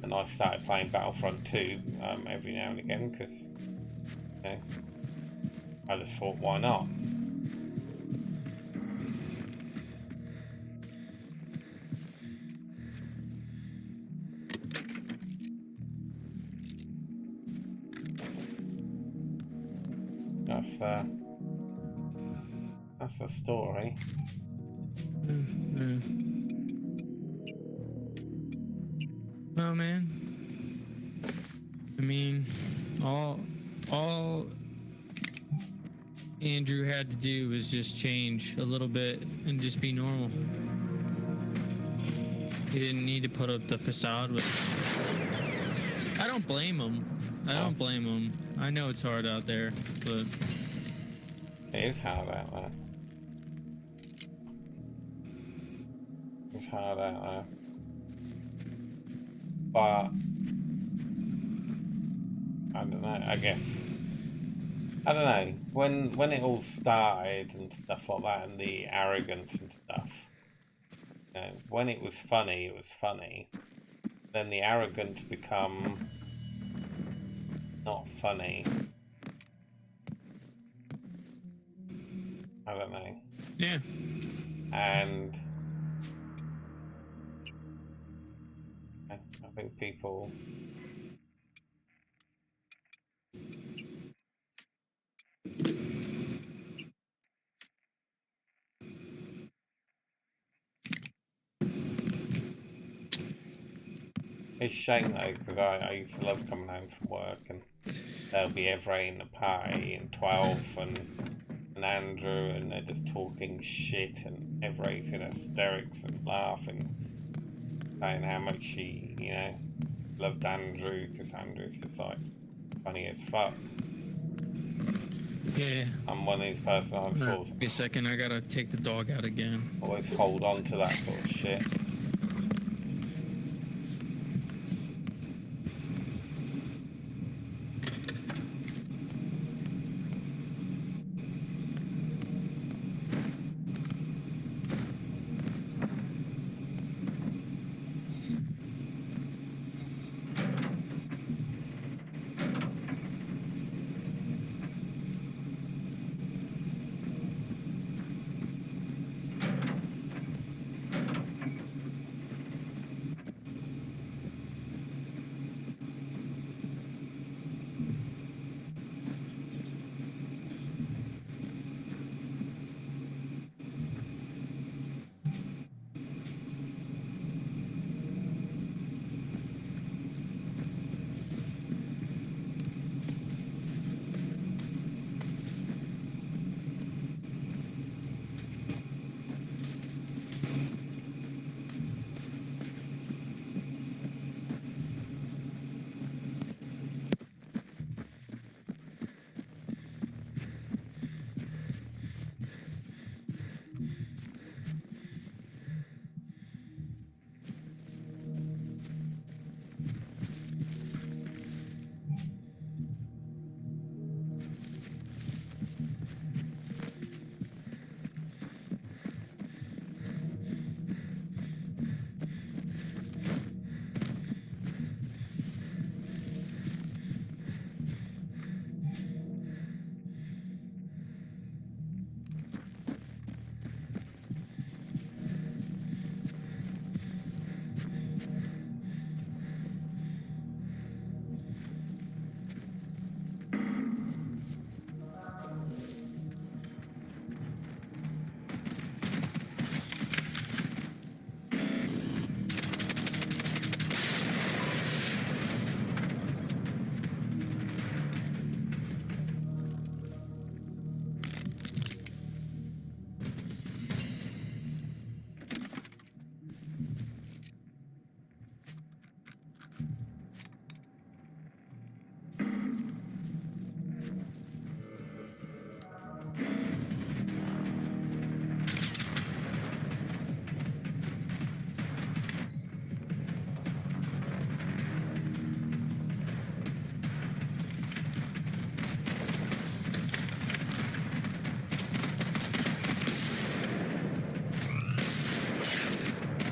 And I started playing Battlefront 2 every now and again, because, you know, I just thought, why not? That's the story. Well, man, I mean, all Andrew had to do was just change a little bit and just be normal. He didn't need to put up the facade with. I don't blame him. I know it's hard out there, but it is hard out there. It's hard out there. But I don't know, I guess I don't know, when it all started and stuff like that, and the arrogance and stuff, You know, when it was funny, it was funny. Then the arrogance become not funny. I don't know. Yeah. And I think people it's a shame though, because I used to love coming home from work and there'll be Everett in the party and 12 and Andrew, and they're just talking shit, and Everett's in hysterics and laughing, saying how much she, you know, loved Andrew, because Andrew's just like funny as fuck. Yeah. I'm one of these personalities sort of Give me a second, I gotta take the dog out again. always hold on to that sort of shit.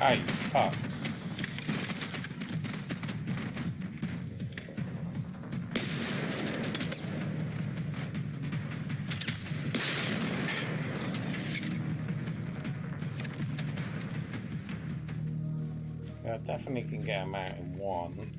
Hey, fuck. Yeah, I definitely can get them out in one.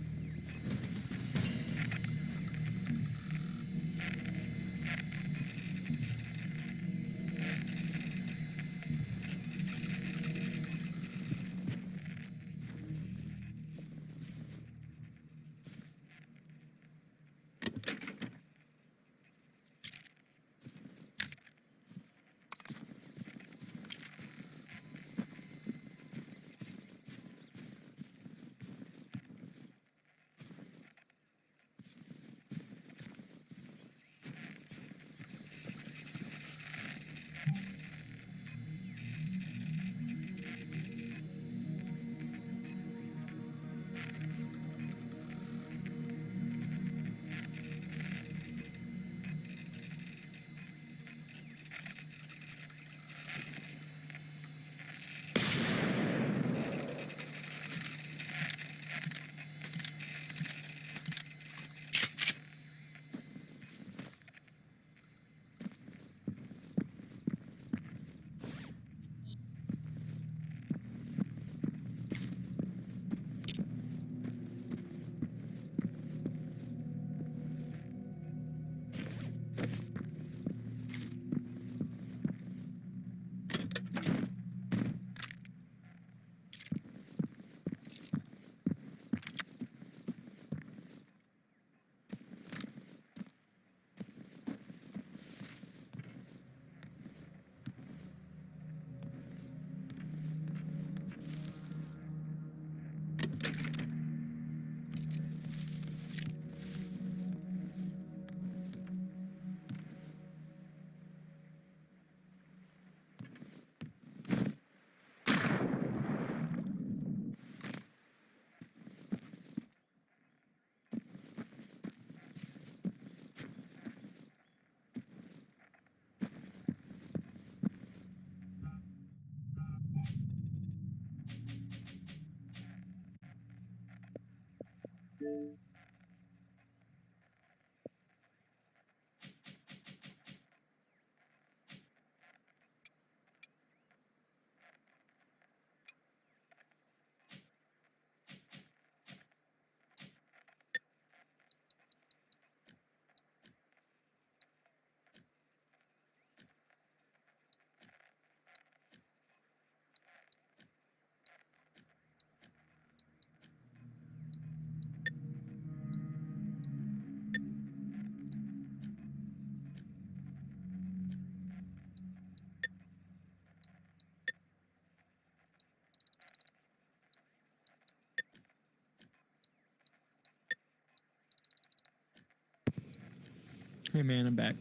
Hey man, I'm back.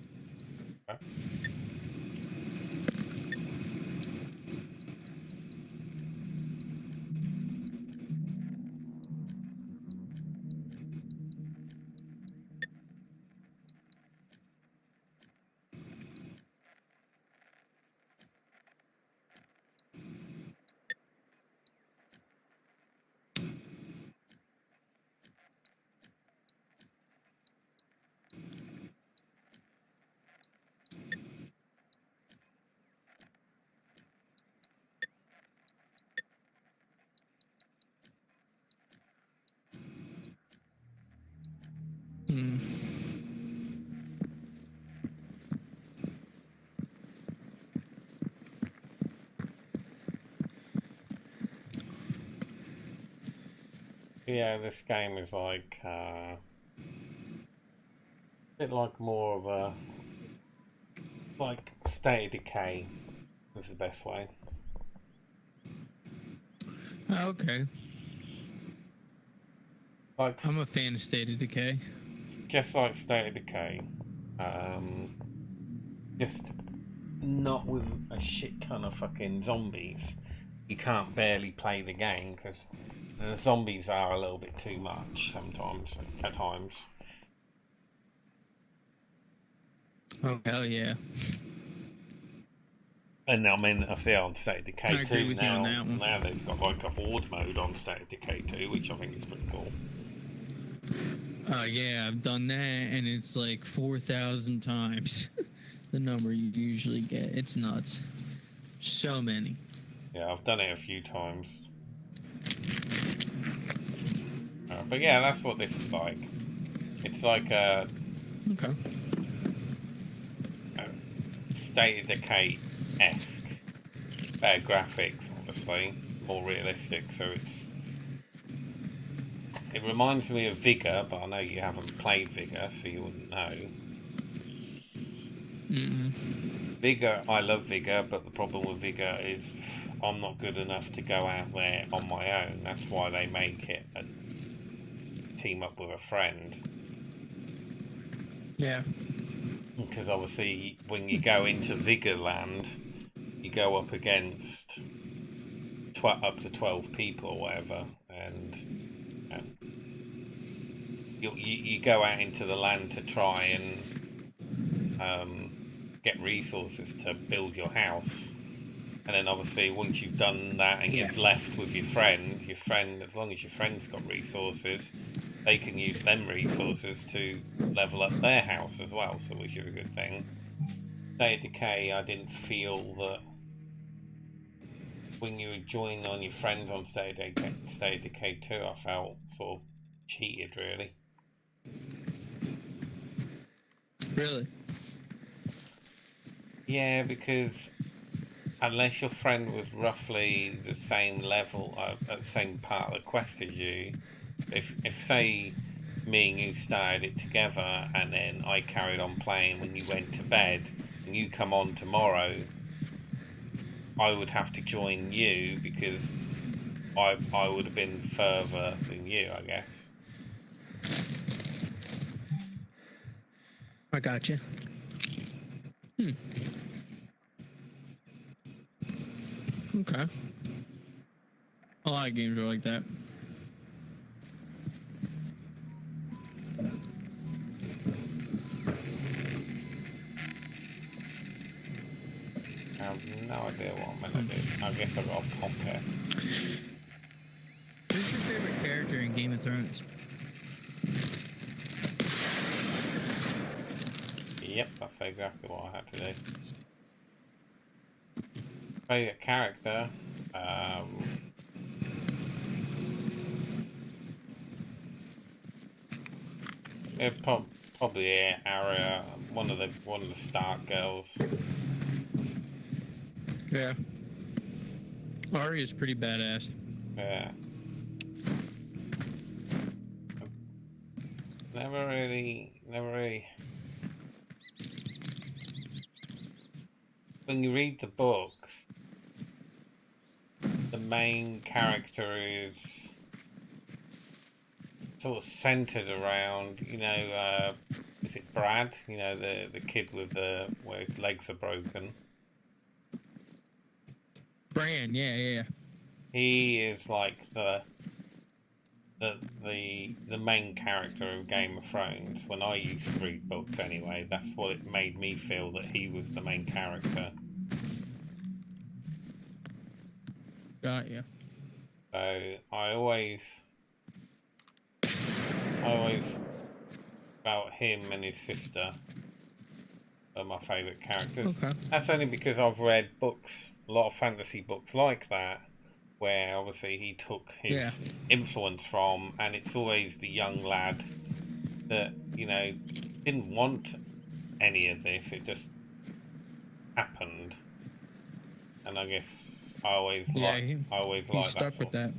Okay. Hmm. Yeah, this game is like a bit like more of a like State of Decay is the best way. Oh, okay. Like I'm a fan of State of Decay. just like State of Decay, just not with a shit ton of fucking zombies. You can't barely play the game because the zombies are a little bit too much sometimes. At times. Oh hell yeah! And I mean, I see on State of I Decay agree 2 with you on now. that one. Now they've got like a horde mode on State of Decay 2, which I think is pretty cool. Yeah, I've done that, and it's like 4,000 times the number you usually get. It's nuts. So many. Yeah, I've done it a few times. But yeah, that's what this is like. It's like a Okay. State of Decay-esque. Better graphics, obviously. More realistic, so it reminds me of Vigor, but I know you haven't played Vigor, so you wouldn't know. Mm-mm. Vigor, I love Vigor, but the problem with Vigor is I'm not good enough to go out there on my own. That's why they make it a team up with a friend. Yeah. Because obviously, when you go into Vigor Land, you go up against up to 12 people or whatever, and you go out into the land to try and get resources to build your house. And then obviously once you've done that and you've left with your friend, as long as your friend's got resources, they can use them resources to level up their house as well, so which is a good thing. State of Decay, I didn't feel that when you were joining on your friends on State of Decay 2, I felt sort of cheated, really. Really? Yeah, because unless your friend was roughly the same level, at the same part of the quest as you, if say me and you started it together and then I carried on playing when you went to bed and you come on tomorrow, I would have to join you because I would have been further than you, I guess. I gotcha. Okay. A lot of games are like that. I have no idea what I'm gonna do. I guess I've got a pop here. Who's your favorite character in Game of Thrones? Yep, that's exactly what I had to do. Favourite character? Yeah, probably Arya, one of the Stark girls. Yeah. Arya's pretty badass. Yeah. Never really. When you read the books, the main character is sort of centered around, is it Brad? You know, the kid with where his legs are broken. Bran, yeah. He is like the main character of Game of Thrones. When I used to read books anyway, that's what it made me feel, that he was the main character. Got ya. So I always felt him and his sister are my favourite characters. Okay. That's only because I've read books, a lot of fantasy books like that, where obviously he took his influence from, and it's always the young lad that, didn't want any of this, it just happened. And I guess I always He like stuck with that.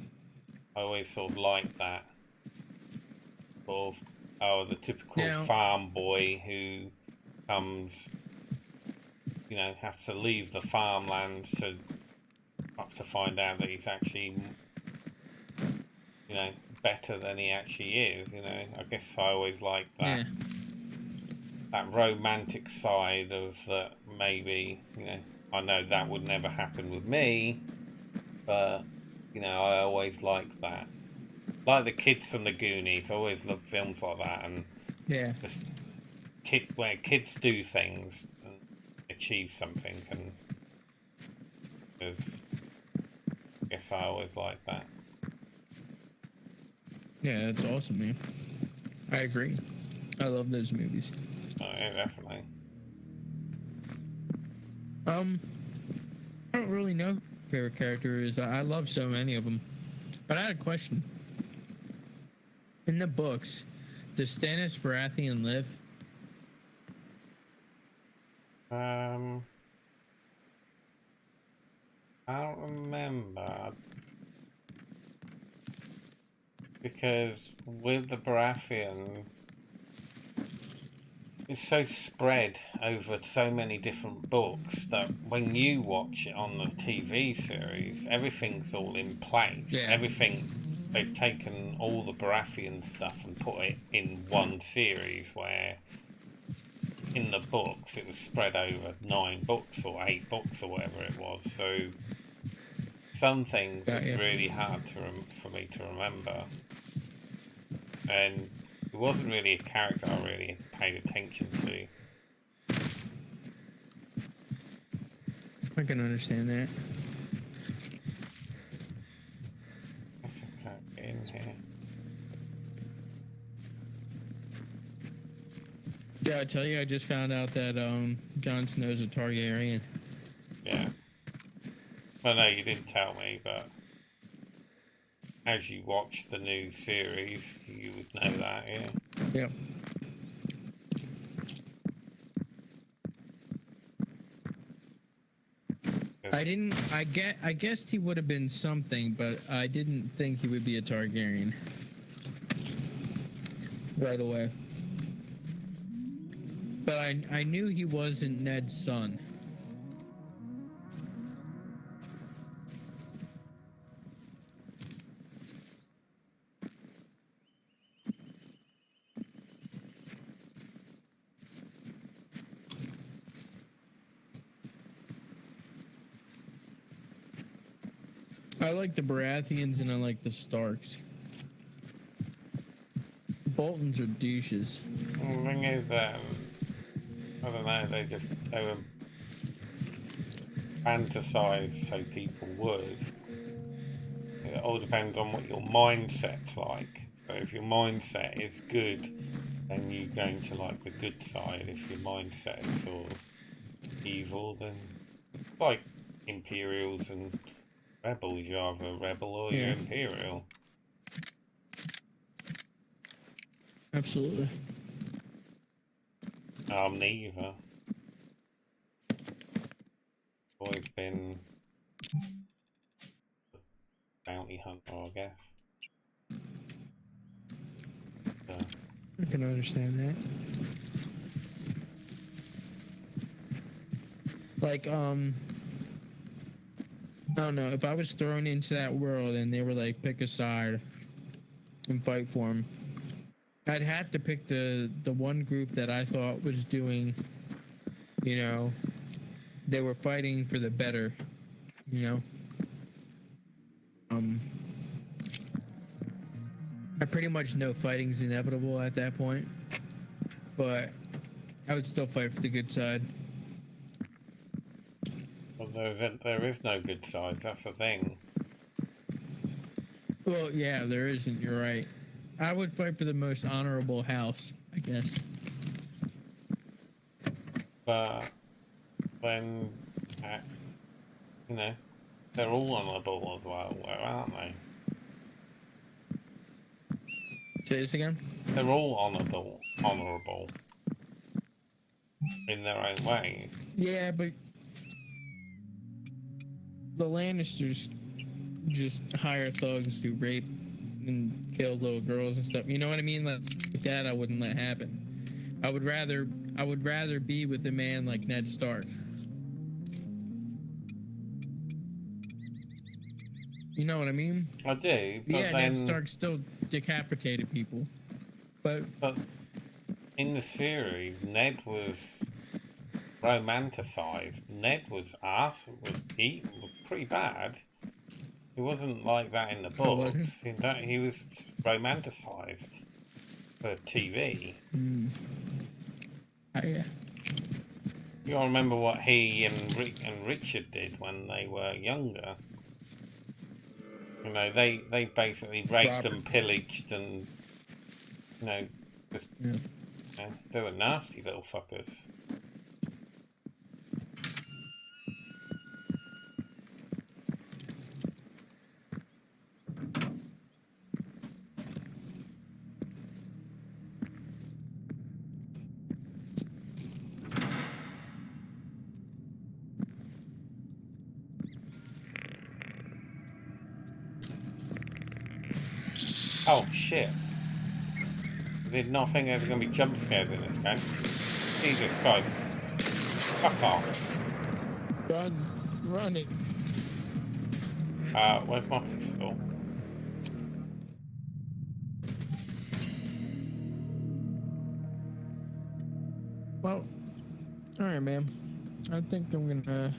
I always sort of like that. Sort of, the typical farm boy who comes, has to leave the farmlands to find out that he's actually, better than he actually is. I guess I always like that. Yeah. That romantic side of that. Maybe, I know that would never happen with me, but I always like that. Like the kids from the Goonies, I always love films like that, and just where kids do things and achieve something, and because I guess I always like that. Yeah, that's awesome, man. I agree. I love those movies. Oh, yeah, definitely. I don't really know who my favorite character is. I love so many of them. But I had a question. In the books, does Stannis Baratheon live? I don't remember, because with the Baratheon, it's so spread over so many different books that when you watch it on the TV series, everything's all in place. Yeah. Everything, they've taken all the Baratheon stuff and put it in one series, where in the books it was spread over 9 books or 8 books or whatever it was. So some things is really hard for me to remember, and it wasn't really a character I really paid attention to. I can understand that. Let's get in here. Yeah, I tell you, I just found out that Jon Snow's a Targaryen. Yeah. Well, no, you didn't tell me, but as you watch the new series, you would know that, yeah. Yep. I guessed he would have been something, but I didn't think he would be a Targaryen right away. But I knew he wasn't Ned's son. I like the Baratheons and I like the Starks. Boltons are douches. The thing is that, I don't know, they were fantasized so people would. It all depends on what your mindset's like. So if your mindset is good, then you go into like the good side. If your mindset is sort of evil, then like Imperials and Rebels, you're either a rebel or you're Imperial. Absolutely. I'm neither. Always been bounty hunter, I guess. I can understand that. Like, I don't know, if I was thrown into that world and they were like, pick a side and fight for them, I'd have to pick the one group that I thought was doing, you know, they were fighting for the better, you know. I pretty much know fighting's inevitable at that point, but I would still fight for the good side. Well, there is no good sides, that's the thing. Well, yeah, there isn't, you're right. I would fight for the most honorable house, I guess. But when, you know, they're all honourable as well, aren't they? Say this again? They're all honourable in their own way. Yeah, but the Lannisters just hire thugs who rape and kill little girls and stuff. You know what I mean? Like that, I wouldn't let happen. I would rather be with a man like Ned Stark. You know what I mean? I do, but yeah, then... Ned Stark still decapitated people. But in the series, Ned was romanticized. Ned was pretty bad. He wasn't like that in the books. He was romanticized for TV. Yeah. You all remember what he and Richard did when they were younger. You know, they basically raped and pillaged and, you know, just, you know, they were nasty little fuckers. Oh shit. I did not think there was going to be jump scares in this game. Jesus Christ. Fuck off. Run it. Where's my pistol? Well, alright, man. I think I'm gonna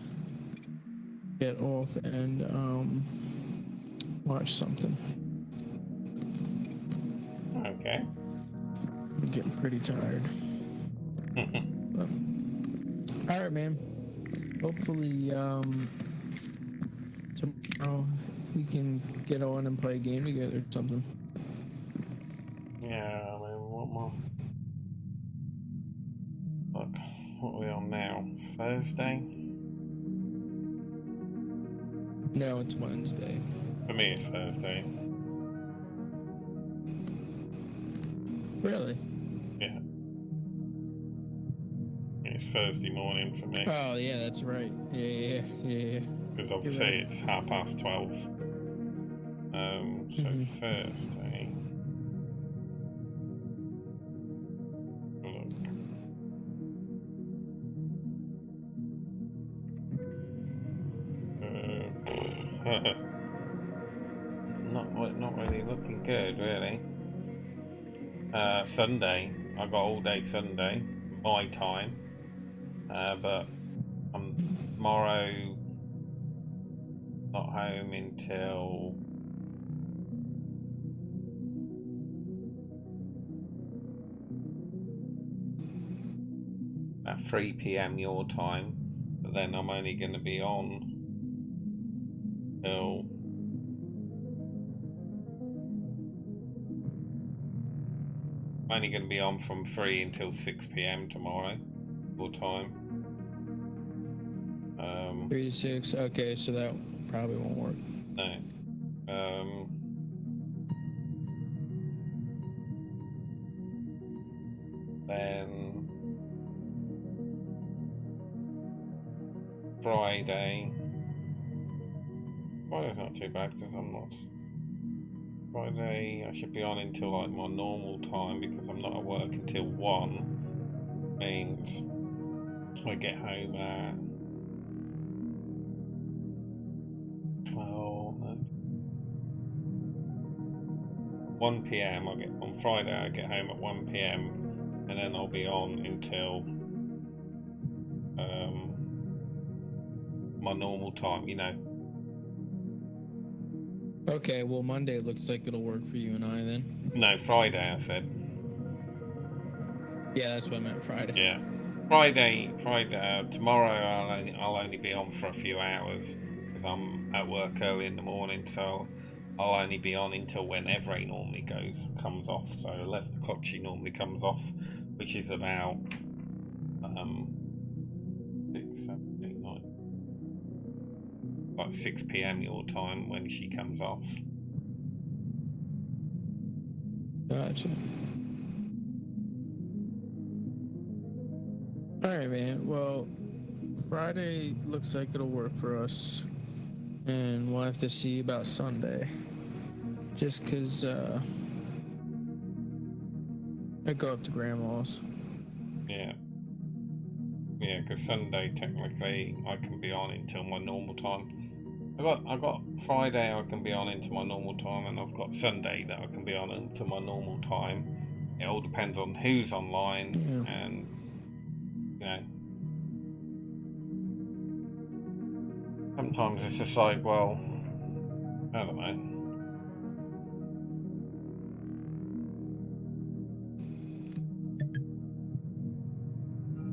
get off and watch something. Okay. I'm getting pretty tired. Alright, man. Hopefully, tomorrow we can get on and play a game together or something. Yeah, I mean, what more? Look, what are we on now? Thursday? No, it's Wednesday. For me, it's Thursday. Really? Yeah. It's Thursday morning for me. Oh, yeah, that's right. Yeah. Because obviously right. it's 12:30. So Thursday. Look. Not really looking good, really. Sunday, I got all day Sunday, my time. But tomorrow not home until at 3 PM your time, but then I'm only going to be on till only going to be on from 3 until 6 p.m. tomorrow, full time. 3 to 6. Okay, so that probably won't work. No. Then Friday. Friday's not too bad because I'm not. Friday I should be on until like my normal time because I'm not at work until 1. Means I get home at 1 p.m. On Friday I get home at 1 p.m. and then I'll be on until my normal time, you know. Okay, well Monday looks like it'll work for you and I then. No, Friday I said. Yeah, that's what I meant, Friday. Yeah. Friday. Tomorrow I'll only be on for a few hours because I'm at work early in the morning, so I'll only be on until when Everett normally comes off. So 11 o'clock she normally comes off, which is about 6, 7, 8, 9, like 6 p.m. your time when she comes off. Gotcha. Alright, man. Well, Friday looks like it'll work for us. And we'll have to see about Sunday. Just because I go up to Grandma's. Yeah. Yeah, because Sunday technically I can be on until my normal time. I got Friday I can be on into my normal time, and I've got Sunday that I can be on into my normal time. It all depends on who's online, and you know. Sometimes it's just like, well, I don't know.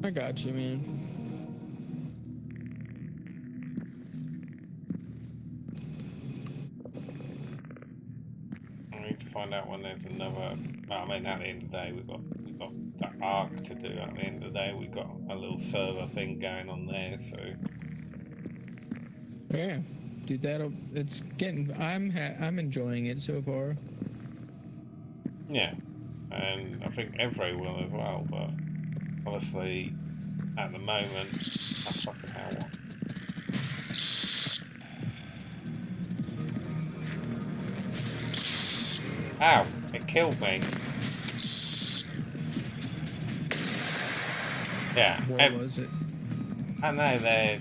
I got you, man. I need to find out when there's another. I mean, at the end of the day, we've got that arc to do. At the end of the day, we've got a little server thing going on there, so. Yeah, dude, it's getting. I'm enjoying it so far. Yeah, and I think Everett will as well, but obviously at the moment, that's fucking hell. Ow! It killed me. Yeah. What was it? I know they're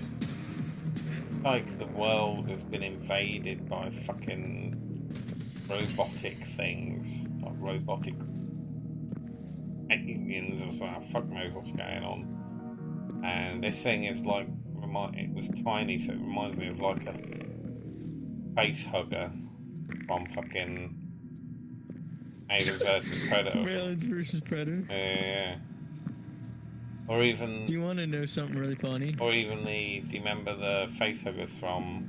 like the world has been invaded by fucking robotic things, like robotic aliens or something. Fuck knows what's going on. And this thing is like, it was tiny, so it reminds me of like a face hugger from fucking Alien vs Predator. Aliens vs Predator. Yeah. Or even. Do you want to know something really funny? Or even do you remember the face huggers from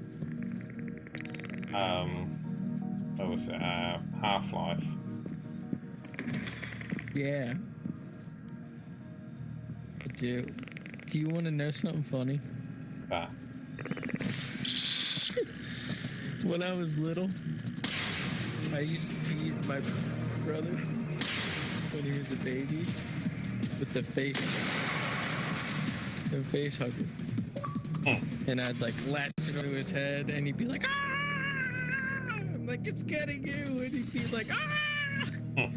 what was it? Half-Life. Yeah. I do. Do you want to know something funny? That. When I was little, I used to tease my brother when he was a baby with the face hugger. And I'd like latch it onto his head and he'd be like, ah! I'm like, it's getting you. And he'd be like, ah!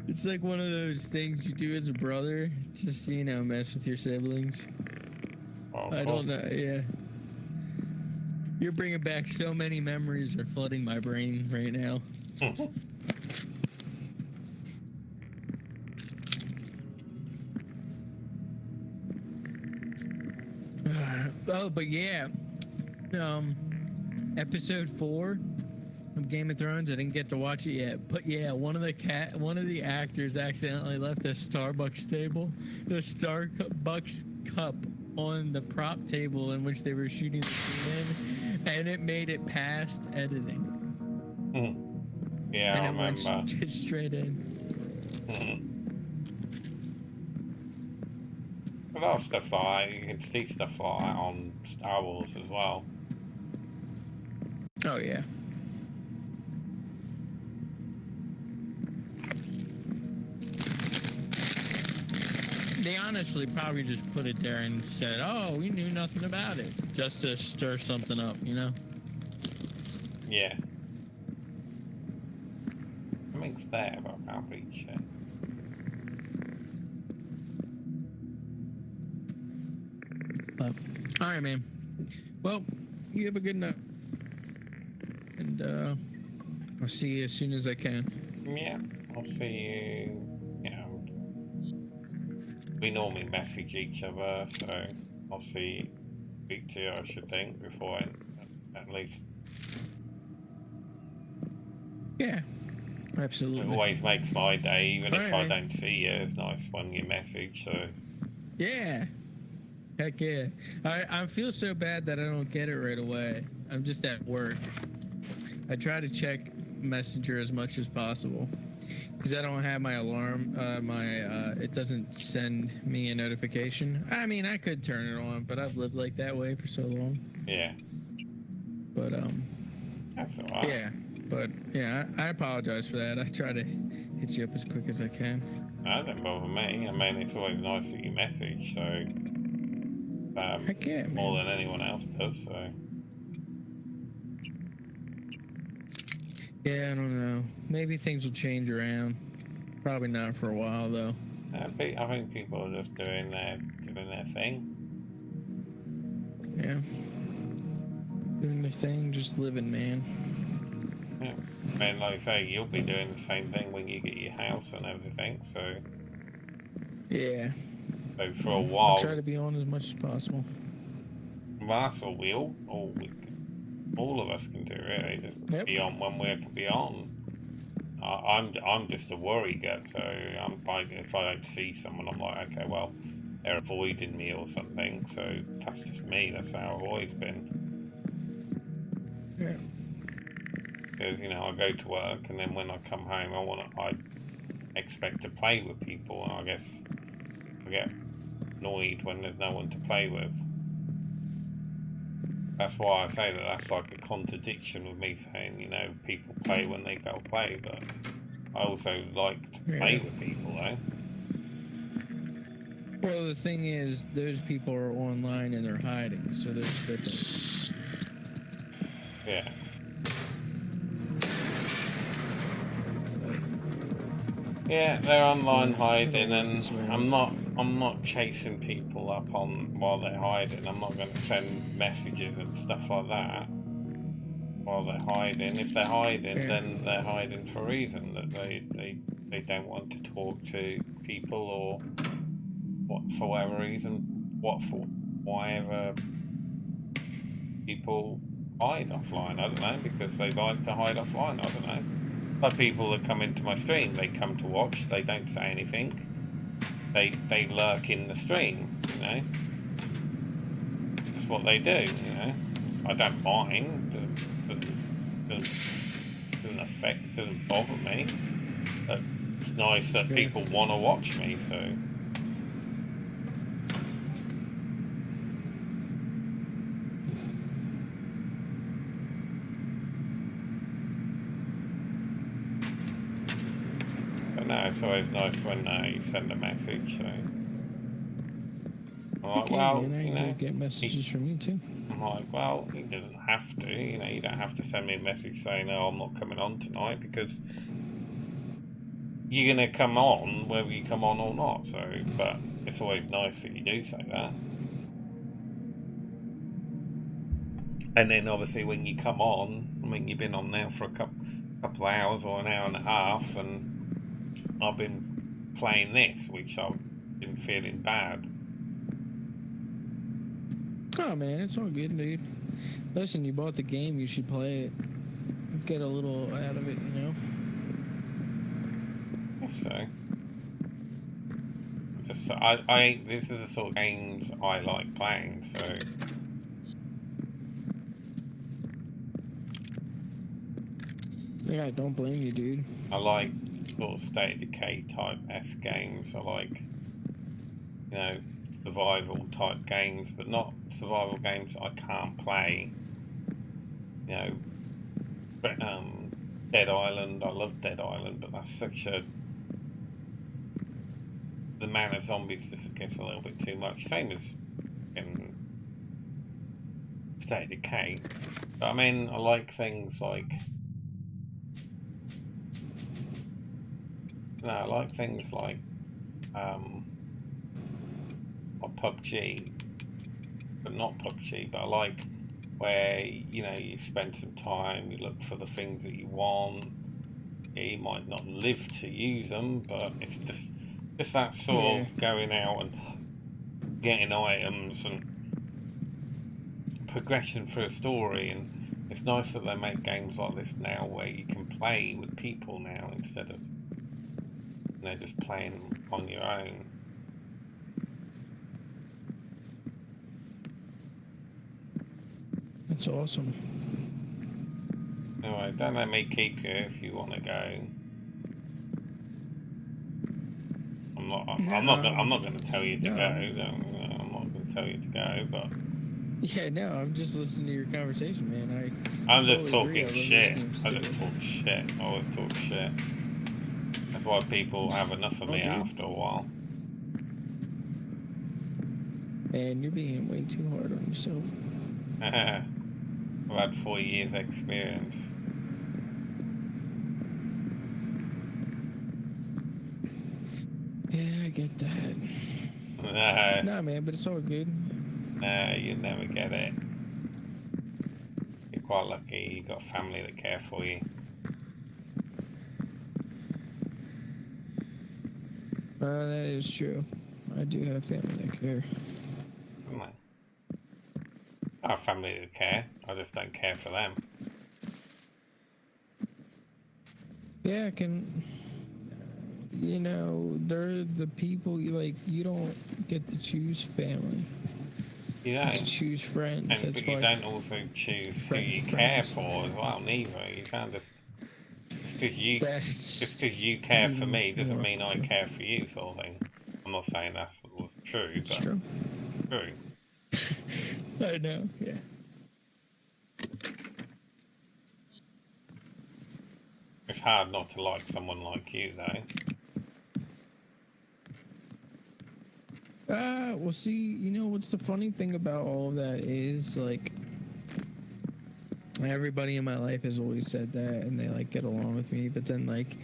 It's like one of those things you do as a brother, just to, you know, mess with your siblings. I don't know, yeah. You're bringing back so many memories, are flooding my brain right now. Oh, but yeah, episode 4 of Game of Thrones. I didn't get to watch it yet, but yeah, one of the actors accidentally left a Starbucks cup on the prop table in which they were shooting the scene in, and it made it past editing. Yeah, and I remember. Went just straight in. A lot of stuff like that. You can see stuff like that on Star Wars as well. Oh yeah. They honestly probably just put it there and said, "Oh, we knew nothing about it," just to stir something up, you know? Yeah. Something's there, but I can't reach it. But, all right, man. Well, you have a good night, and I'll see you as soon as I can. Yeah, I'll see you. You know, we normally message each other, so I'll speak to you, I should think, before at least. Yeah, It absolutely. always makes my day, even if I man. don't see you. It's nice when you message, so. Yeah. Heck yeah. I feel so bad that I don't get it right away. I'm just at work. I try to check Messenger as much as possible because I don't have my alarm. It doesn't send me a notification. I mean, I could turn it on, but I've lived like that way for so long. Yeah. But That's alright. yeah. But yeah, I apologize for that. I try to hit you up as quick as I can. That don't bother me. I mean, it's always nice that you message, so. Heck yeah, man. More than anyone else does, so. Yeah, I don't know. Maybe things will change around. Probably not for a while though. I think people are just doing their thing. Yeah. Doing their thing, just living, man. Yeah. I mean, like I say, you'll be doing the same thing when you get your house and everything, so. Yeah. So for a while. I'll try to be on as much as possible. That's all of us can do, really. Just be on when we can be on. I'm just a worry gut, so if I don't see someone, I'm like, okay, well, they're avoiding me or something. So that's just me. That's how I've always been. Yeah. Because I go to work, and then when I come home, I expect to play with people, and I guess I get annoyed when there's no one to play with. That's why I say that's like a contradiction with me saying, people play when they go play, but I also like to play with people, though. Well, the thing is, those people are online and they're hiding, so there's a difference. Yeah. Yeah, they're online hiding, and I'm not chasing people up while they're hiding. I'm not going to send messages and stuff like that while they're hiding. If they're hiding, then they're hiding for a reason, that they don't want to talk to people, or for whatever reason, whatever people hide offline. I don't know, because they like to hide offline. I don't know. But people that come into my stream, they come to watch, they don't say anything. They lurk in the stream, That's what they do, I don't mind. Doesn't bother me. But it's nice that people want to watch me, so. No, it's always nice when you send a message. So I'm like, well, man, I do get messages from you too. I'm like, well, he doesn't have to. You don't have to send me a message saying, "Oh, I'm not coming on tonight," because you're gonna come on whether you come on or not. So, but it's always nice that you do say that. And then obviously when you come on, I mean, you've been on now for a couple of hours or an hour and a half, and I've been playing this, which I've been feeling bad. Oh man, it's all good, dude. Listen, you bought the game, you should play it. Get a little out of it, Yes, so. This is the sort of games I like playing, so. Yeah, don't blame you, dude. I like sort of State of Decay type S games. I like, survival type games, but not survival games I can't play. You know, but, Dead Island. I love Dead Island, but that's such a... The amount of zombies just gets a little bit too much. Same as in State of Decay. But I mean, I like things like... No, I like things like PUBG, but not PUBG. But I like where, you know, you spend some time, you look for the things that you want. You might not live to use them, but it's just that sort of going out and getting items and progression through a story. And it's nice that they make games like this now where you can play with people now instead of, you know, just playing on your own. That's awesome. Anyway, don't let me keep you if you want to go. I'm not going to tell you to go. I'm not going to tell you to go, but yeah, no, I'm just listening to your conversation, man. I'm just talking shit. I just talk shit. I always talk shit. That's why people have enough of me after a while. Man, you're being way too hard on yourself. I've had 4 years experience. Yeah, I get that. Nah, man, but it's all good. No, you never get it. You're quite lucky. You've got family that care for you. That is true. I do have family that care. I have family that care. I just don't care for them. Yeah, I can. You know, they're the people you don't get to choose family. You don't. You choose friends. And, but you don't also choose who you care for as well, neither. You can't just because you care for me doesn't mean I care for you, sort of thing. I'm not saying that's what's true, but it's true. True. I know, yeah. It's hard not to like someone like you, though. Well, see, you know what's the funny thing about all of that is, like, everybody in my life has always said that, and they, like, get along with me, but then, like,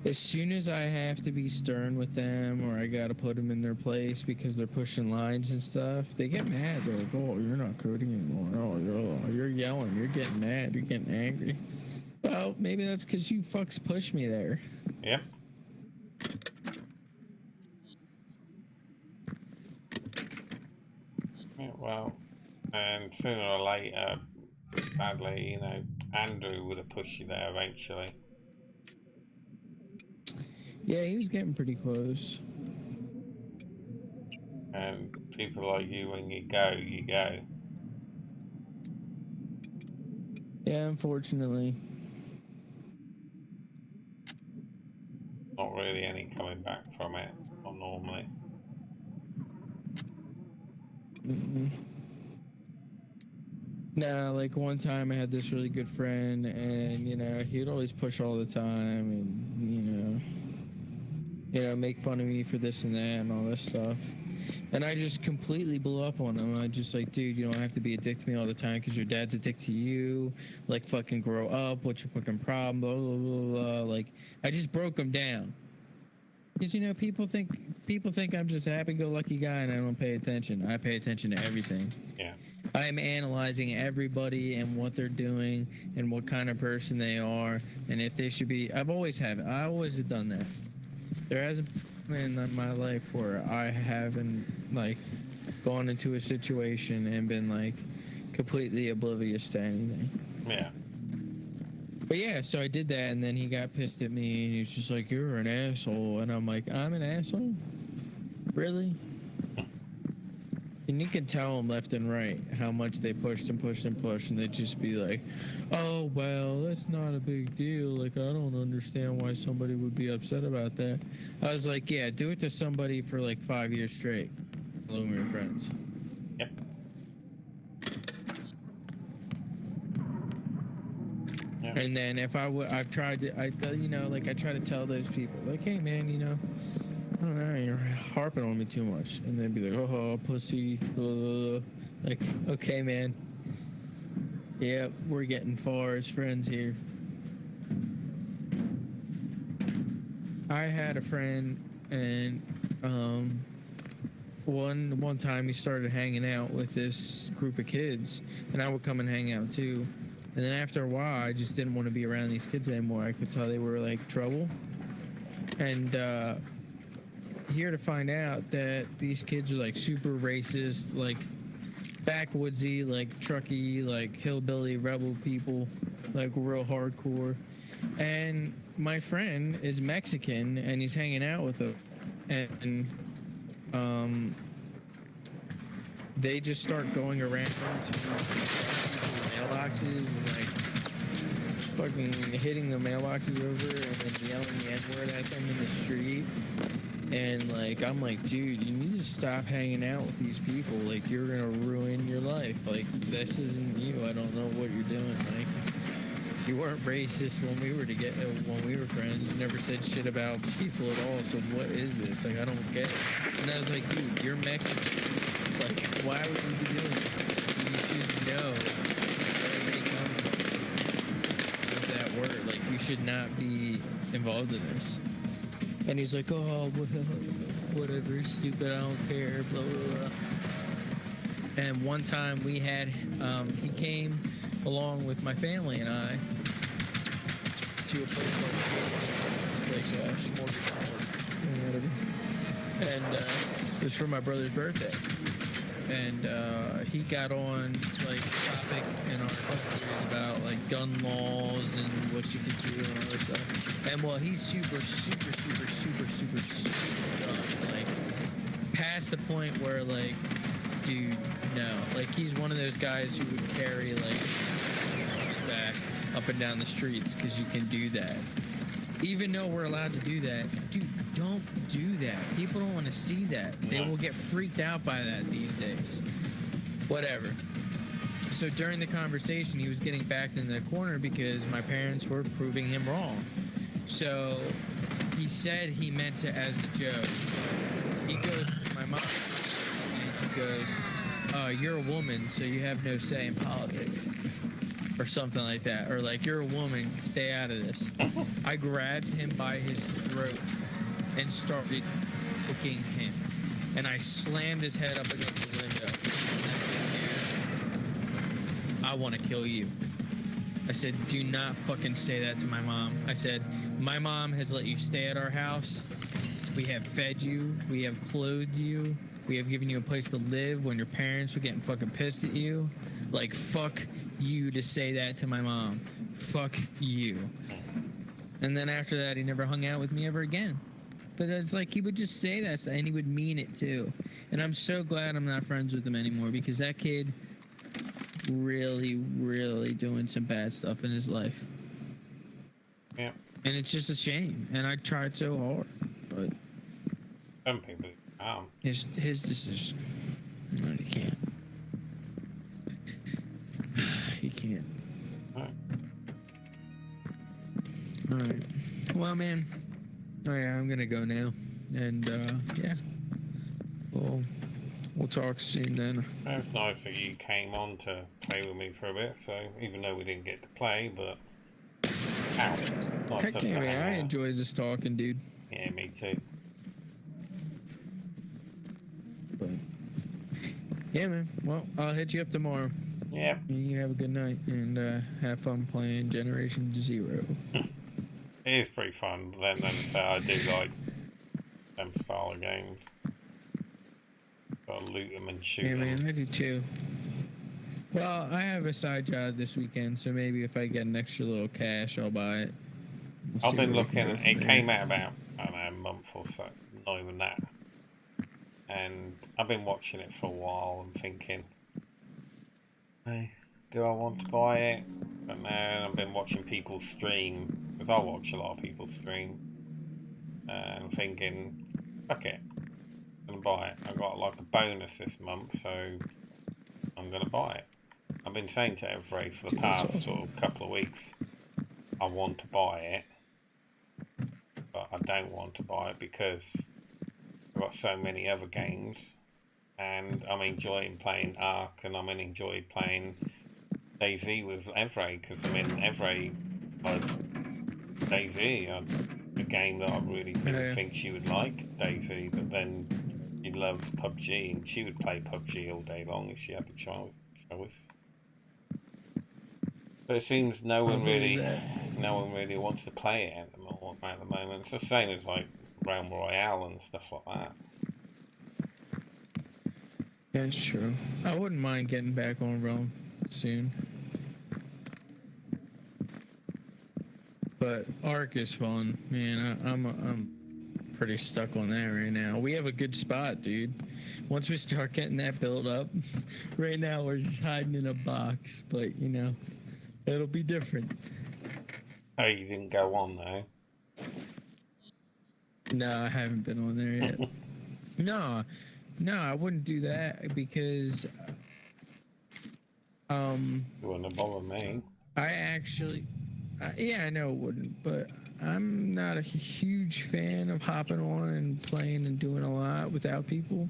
as soon as I have to be stern with them, or I gotta put them in their place because they're pushing lines and stuff, they get mad. They're like, oh, you're not coding anymore. Oh, you're yelling. You're getting mad. You're getting angry. Well, maybe that's because you fucks pushed me there. Yep. Yeah, well, and sooner or later, sadly, you know, Andrew would have pushed you there eventually. Yeah, he was getting pretty close. And people like you, when you go, you go. Yeah, unfortunately. Not really any coming back from it, not normally. Nah, like one time I had this really good friend, and you know he would always push all the time, and you know make fun of me for this and that and all this stuff. And I just completely blew up on him. I just like, dude, you don't have to be a dick to me all the time because your dad's a dick to you. Like, fucking grow up. What's your fucking problem? Blah blah blah blah. Like, I just broke him down. Because you know, people think I'm just a happy-go-lucky guy and I don't pay attention. I pay attention to everything. Yeah. I'm analyzing everybody and what they're doing and what kind of person they are and if they should be. I always have done that. There hasn't been in my life where I haven't like gone into a situation and been like completely oblivious to anything. Yeah. But yeah, so I did that, and then he got pissed at me, and he's just like, "You're an asshole," and I'm like, "I'm an asshole? Really?" And you can tell them left and right how much they pushed and pushed and pushed, and they'd just be like, "Oh, well, that's not a big deal. Like, I don't understand why somebody would be upset about that." I was like, "Yeah, do it to somebody for like 5 years straight. along with your friends. Yep. Yep. And then if I've tried to, you know, like I try to tell those people, like, hey man, you know, I don't know, you're harping on me too much, and they'd be like, oh, pussy, blah, blah, blah. Like, okay, man. Yeah, we're getting far as friends here. I had a friend, and one time he started hanging out with this group of kids, and I would come and hang out too. And then after a while, I just didn't want to be around these kids anymore. I could tell they were like trouble. And here to find out that these kids are like super racist, like backwoodsy, like trucky, like hillbilly rebel people, like real hardcore. And my friend is Mexican, and he's hanging out with them, and they just start going around to mailboxes and like fucking hitting the mailboxes over and then yelling the N-word at them in the street. And like, I'm like, dude, you need to stop hanging out with these people. Like, you're gonna ruin your life. Like, this isn't you. I don't know what you're doing. Like, you weren't racist when we were when we were friends. You never said shit about people at all. So what is this? Like, I don't get it. And I was like, dude, you're Mexican. Like, why would you be doing this? You should know where they come from with that word. Like, you should not be involved in this. And he's like, oh, whatever, stupid, I don't care, blah, blah, blah. And one time we had, he came along with my family and I to a place called it's like a smorgasbord or whatever. And it was for my brother's birthday. And he got on like topic in our country about like gun laws and what you could do and all this stuff. And well, he's super drunk, like past the point where like, dude, no, like he's one of those guys who would carry like back up and down the streets because you can do that. Even though we're allowed to do that, dude, don't do that. People don't want to see that. They will get freaked out by that these days. Whatever. So during the conversation, he was getting backed into the corner because my parents were proving him wrong. So he said he meant it as a joke. He goes to my mom and he goes, you're a woman, so you have no say in politics. Or something like that. Or like, you're a woman, stay out of this. I grabbed him by his throat and started hooking him. And I slammed his head up against the window. And I said, I want to kill you. I said, do not fucking say that to my mom. I said, my mom has let you stay at our house. We have fed you. We have clothed you. We have given you a place to live when your parents were getting fucking pissed at you. Like, fuck you to say that to my mom. Fuck you. And then after that, he never hung out with me ever again. But it's like he would just say that, and he would mean it too. And I'm so glad I'm not friends with him anymore, because that kid really doing some bad stuff in his life. Yeah. And it's just a shame. And I tried so hard, but some people his decision. No, he can't. He can't. Alright. Alright. Well, man. Oh yeah, I'm gonna go now. And yeah. We'll talk soon then. It was nice that you came on to play with me for a bit, so even though we didn't get to play, but nice Heck just yeah, to man. hang I out. enjoy this talking, dude. Yeah, me too. But yeah, man. Well, I'll hit you up tomorrow. Yep. You have a good night and have fun playing Generation Zero. It is pretty fun, but then so I do like them style of games. Gotta loot them and shoot Yeah, them. man, I do too. Well, I have a side job this weekend, so maybe if I get an extra little cash, I'll buy it. We'll I've see been where we can looking, go from it there. came out about, I don't know, a month or so, not even that. And I've been watching it for a while and thinking, hey, do I want to buy it? But now I've been watching people stream, because I watch a lot of people stream, and I'm thinking, fuck it. gonna buy it. I got like a bonus this month, so I'm gonna buy it. I've been saying to Every for the past sort of couple of weeks, I want to buy it, but I don't want to buy it because I've got so many other games, and I'm enjoying playing Ark, and I'm enjoying playing DayZ with Every, because I mean Every was DayZ, a game that I really didn't think she would like, DayZ, but then she loves PUBG, and she would play PUBG all day long if she had the choice. But it seems no one really wants to play it at the moment. It's the same as like Realm Royale and stuff like that. Yeah, it's true. I wouldn't mind getting back on Realm soon. But Ark is fun, man. I'm pretty stuck on that right now. We have a good spot, dude. Once we start getting that built up, right now we're just hiding in a box. But you know, it'll be different. Oh, you didn't go on though? No, I haven't been on there yet. No, I wouldn't do that because You wouldn't have bothered me. I actually, yeah, I know it wouldn't, but I'm not a huge fan of hopping on and playing and doing a lot without people.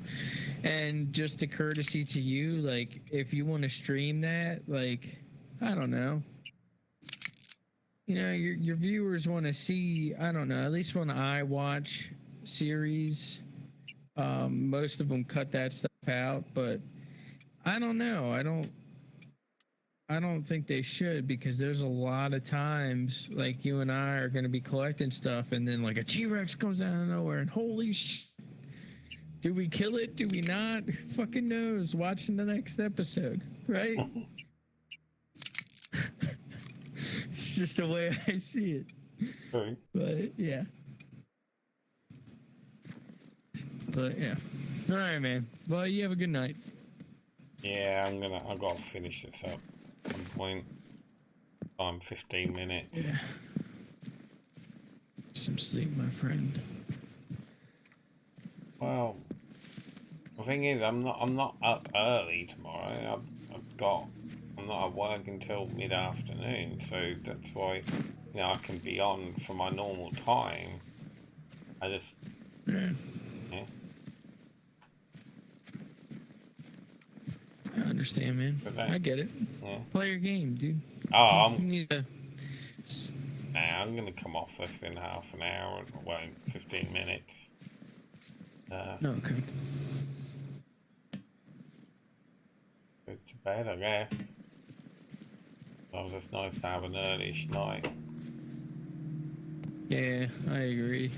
And just a courtesy to you, like if you want to stream that, like I don't know, you know, your viewers want to see, I don't know, at least when I watch series, most of them cut that stuff out, but I don't know, I don't think they should, because there's a lot of times like you and I are going to be collecting stuff and then like a T-Rex comes out of nowhere and holy sh! Do we kill it? Do we not? Who fucking knows? Watching the next episode, right? It's just the way I see it. True. But yeah. All right, man. Well, you have a good night. Yeah, I've got to finish this up at some point. I'm 15 minutes. Yeah. Some sleep, my friend. Well, the thing is, I'm not up early tomorrow. I'm not at work until mid-afternoon, so that's why, you know, I can be on for my normal time. I just, Yeah. yeah. I understand, man. I get it. Yeah. Play your game, dude. Oh, You need to. I'm gonna come off this in half an hour, well, in 15 minutes. No, okay. Go to bed, I guess. Well, it's nice to have an early night. Yeah, I agree.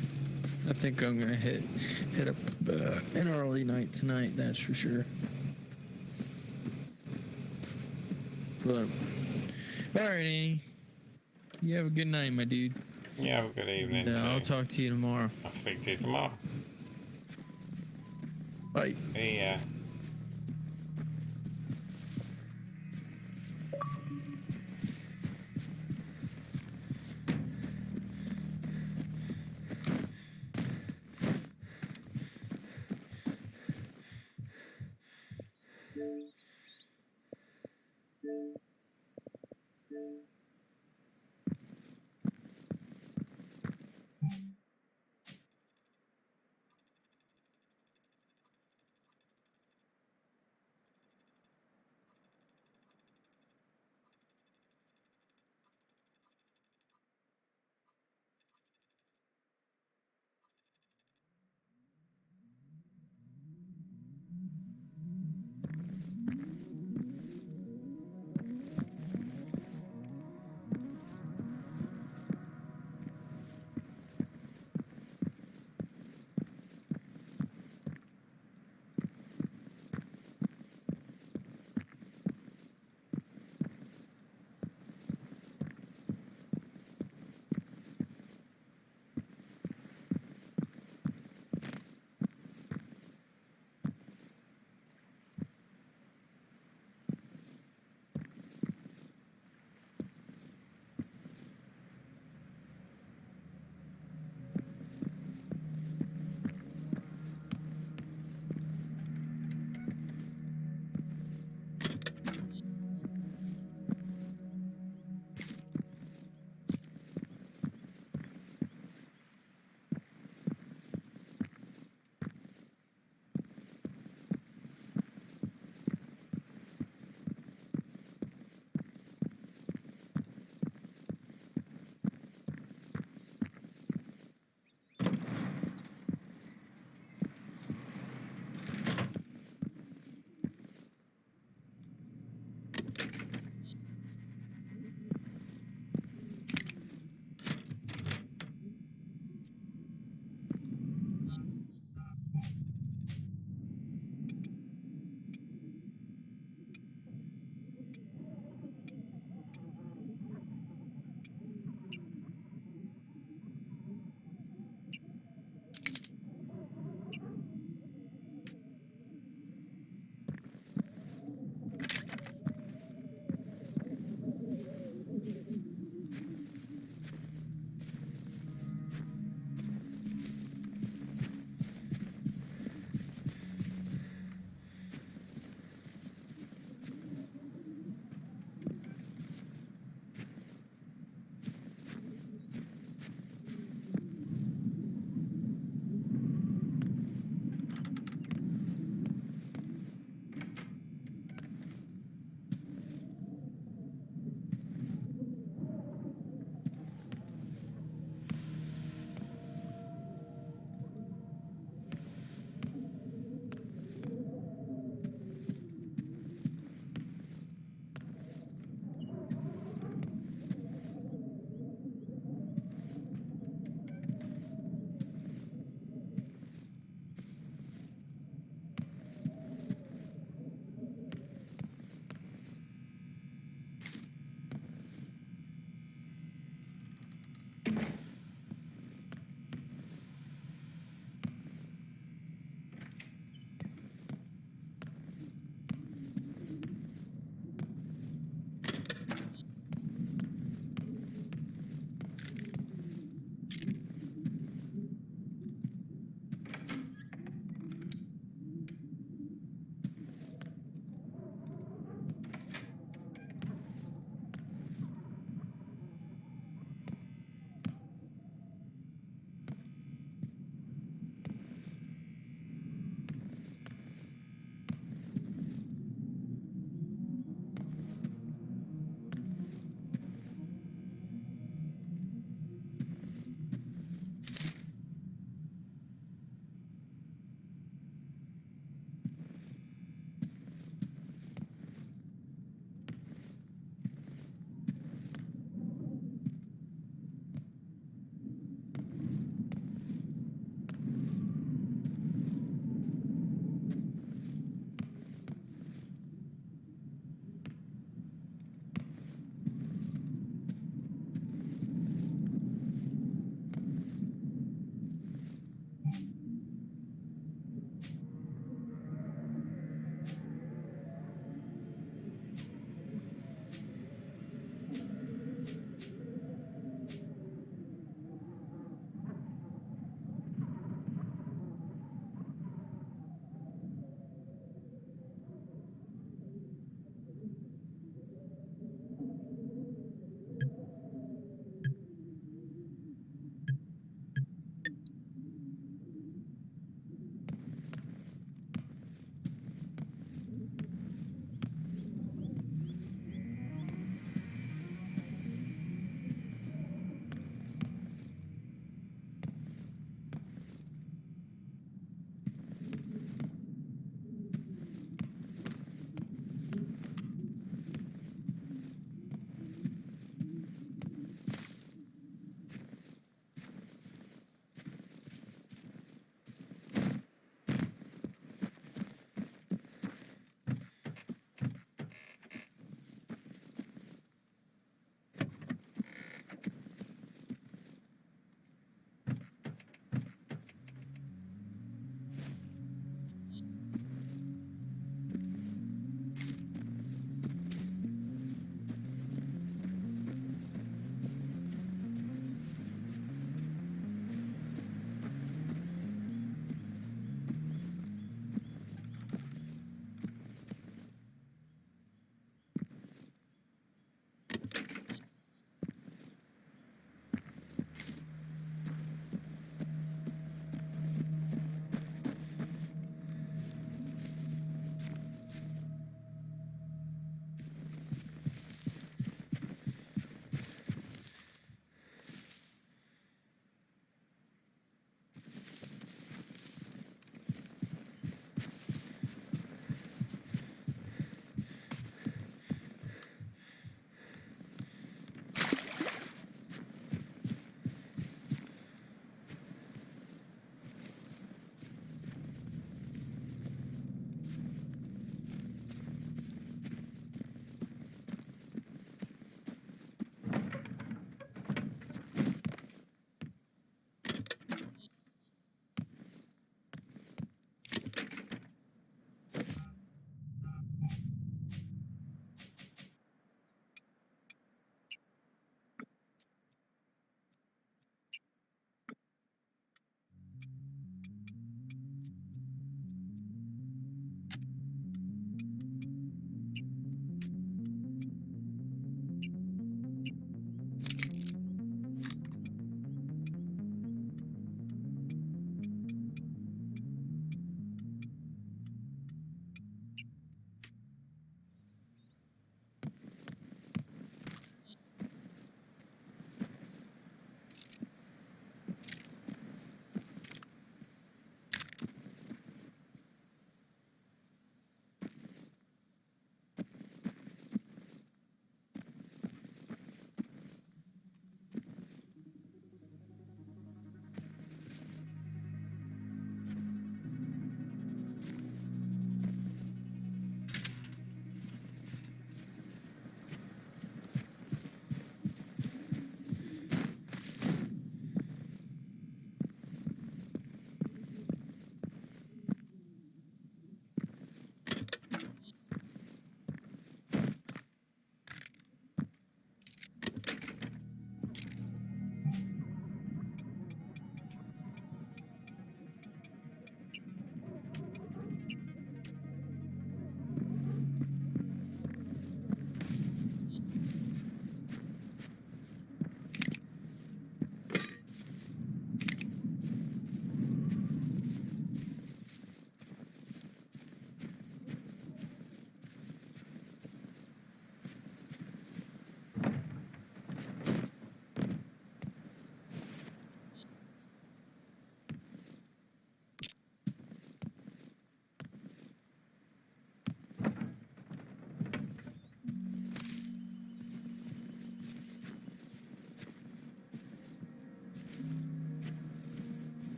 I think I'm gonna hit up an early night tonight. That's for sure. But all right, Annie. You have a good night, my dude. You have a good evening. And, I'll talk to you tomorrow. I'll speak to you tomorrow. Bye. See ya.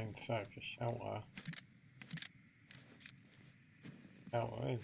Main circus shelter. Shelter is.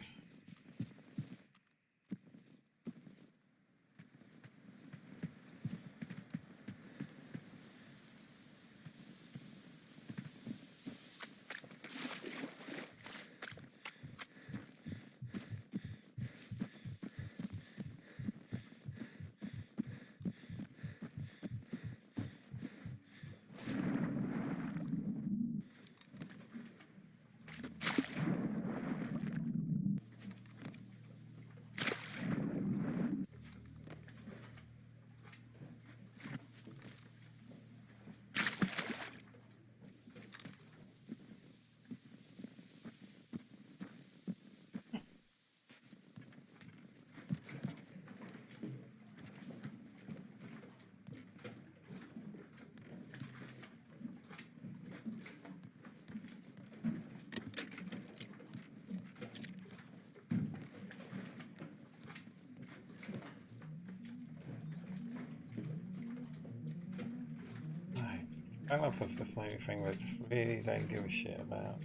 Developers just make me think they just really don't give a shit about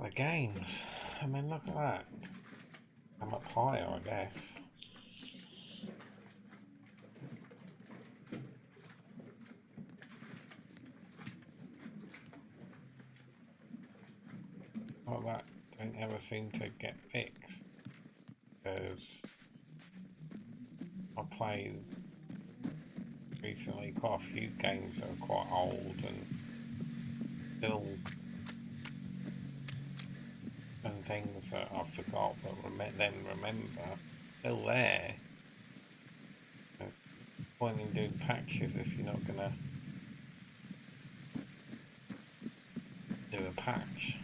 the games. I mean, look at that. I'm up higher, I guess. Well, that don't ever seem to get fixed because I played recently quite a few games that are quite old and still, and things that I forgot but then remember still there. No point in doing patches if you're not gonna do a patch.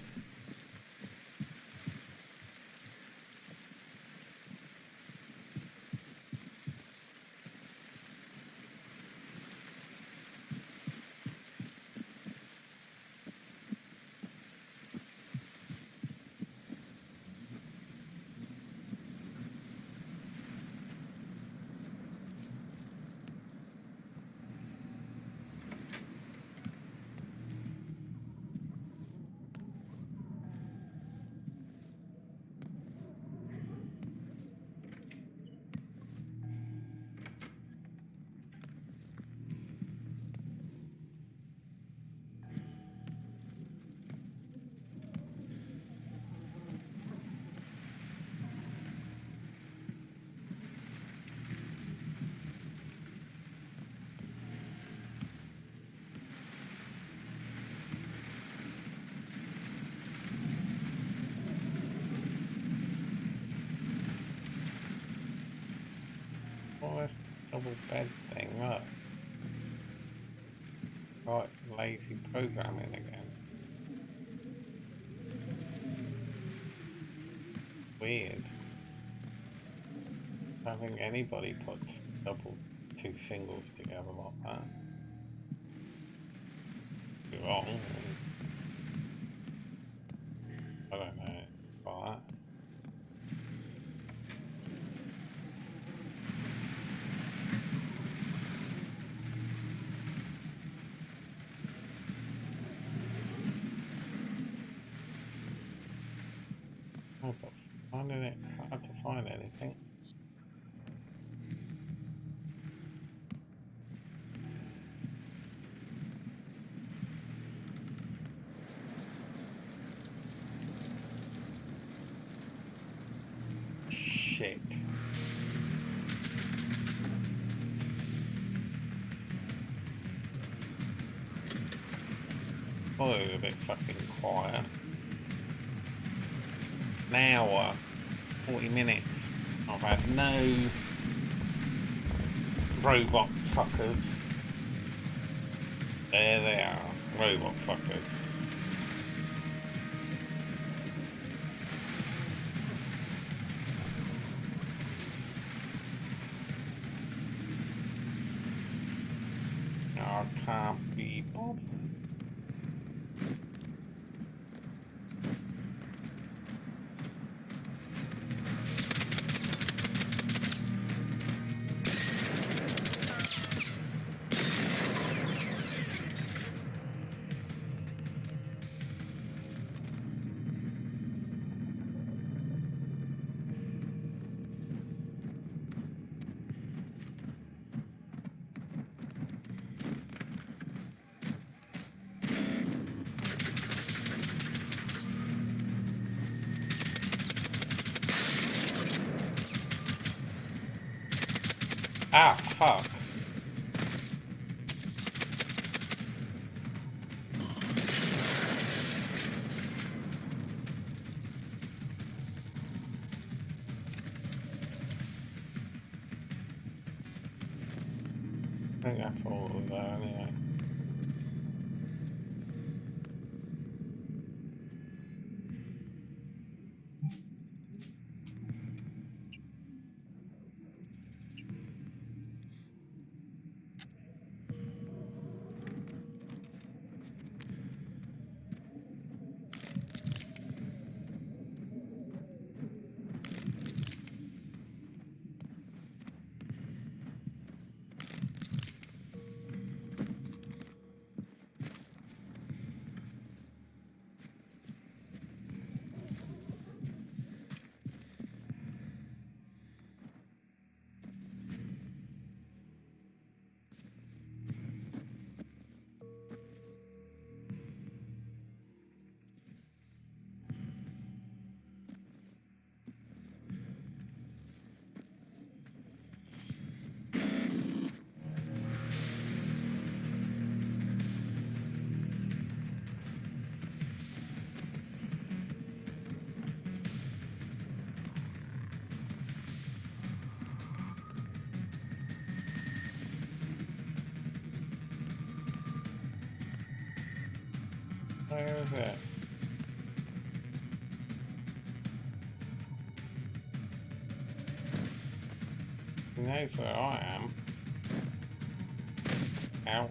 Oh, this double bed thing, look. Right, lazy programming again. Weird. I don't think anybody puts two singles together like that. You're wrong. I don't know about that. But finding it hard to find anything. Shit. Oh, it was a bit fucking quiet. An hour, 40 minutes. I've had no robot fuckers. There they are, robot fuckers. I can't be bothered. Ah, fuck. I think that's all of there anyway. Where is it? He knows where I am. Ow.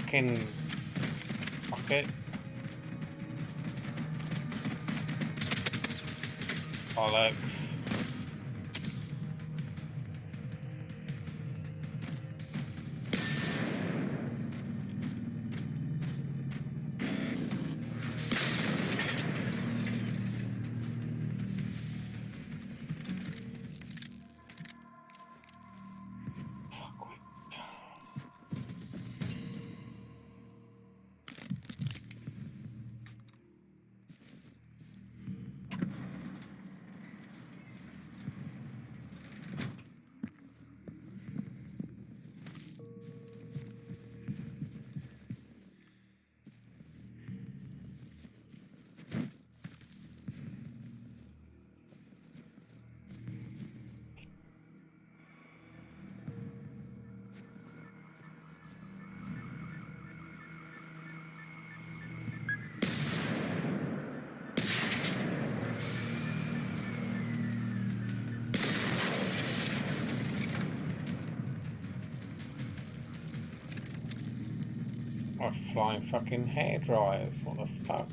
Fucking fuck it. Bollocks. Oh, flying fucking hair dryers. What the fuck?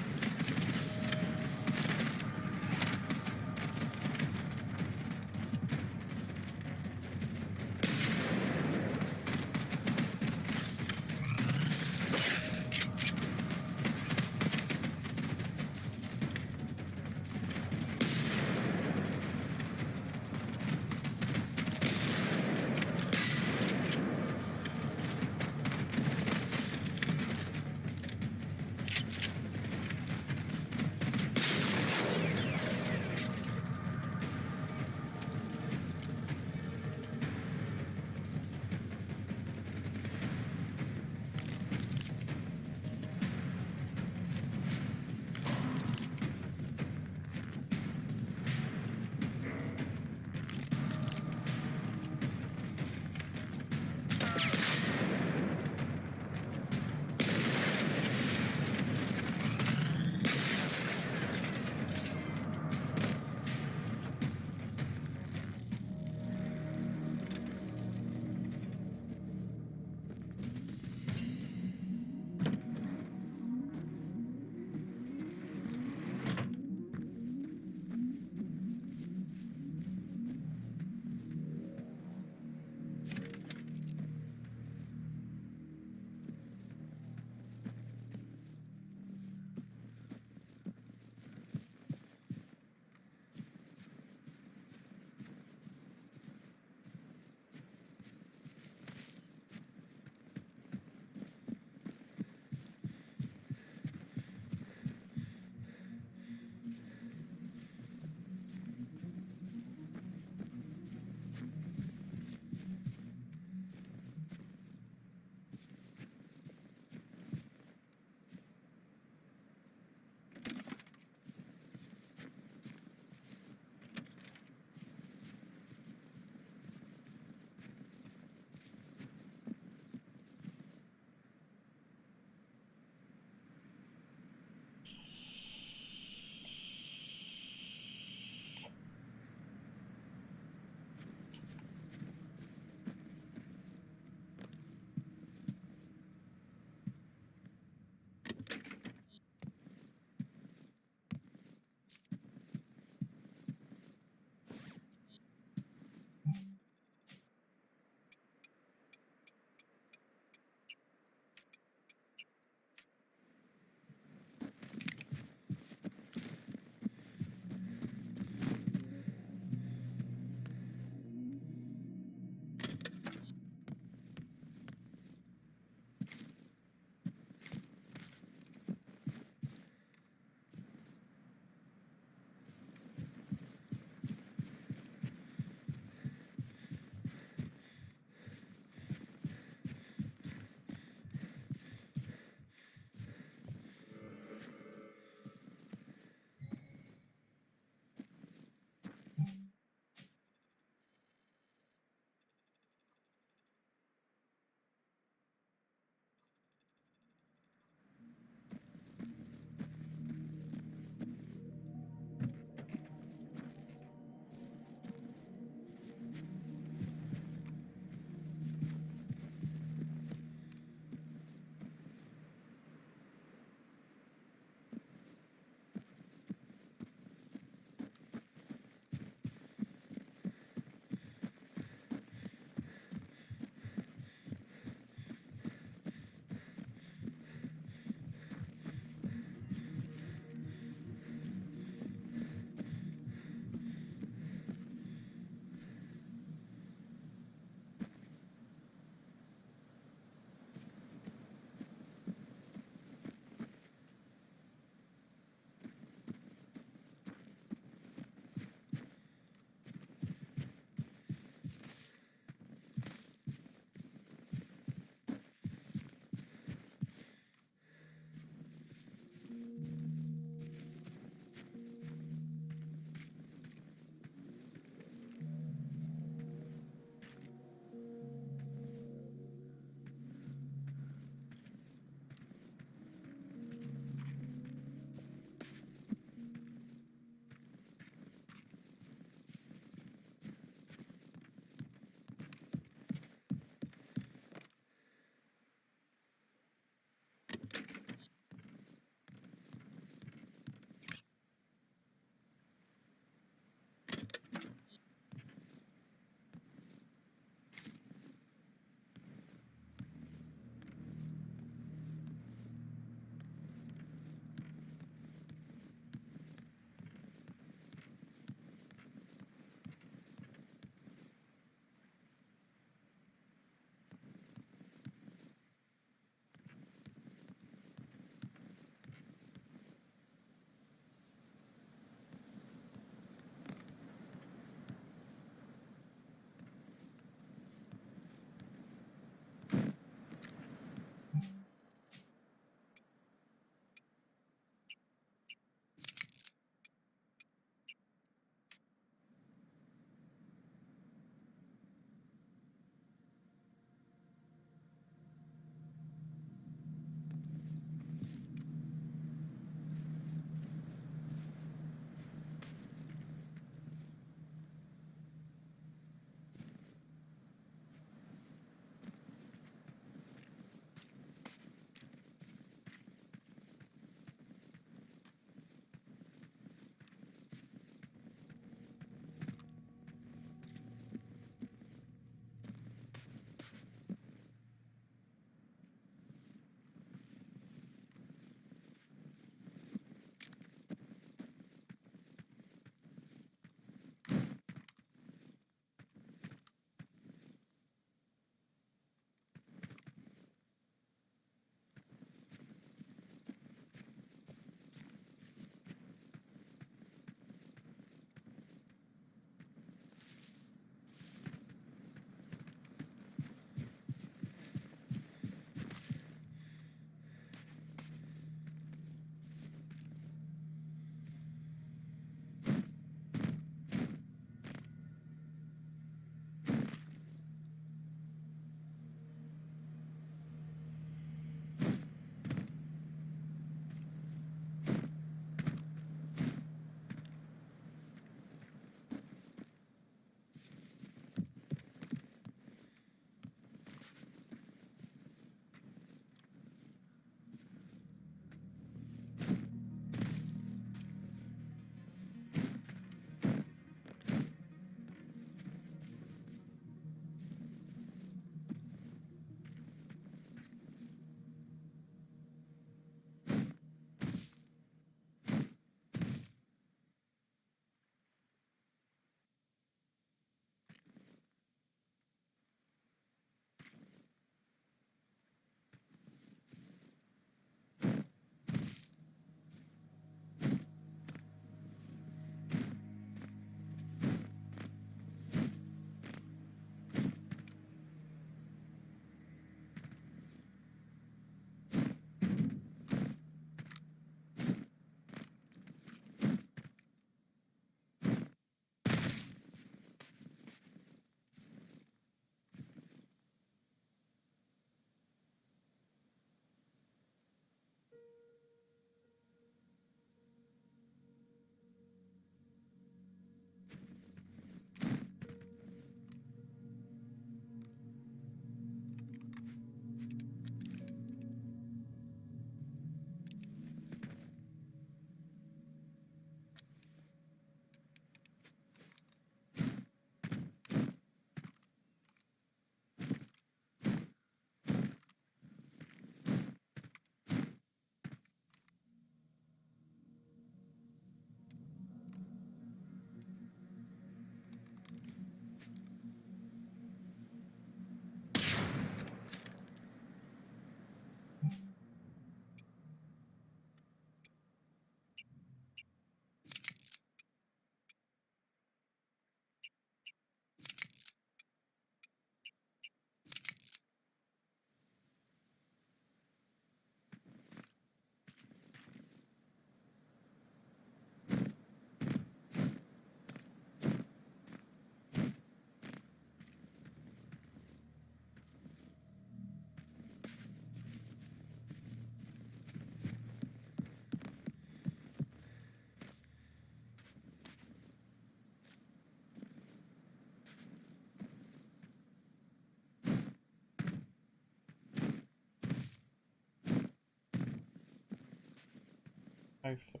Both the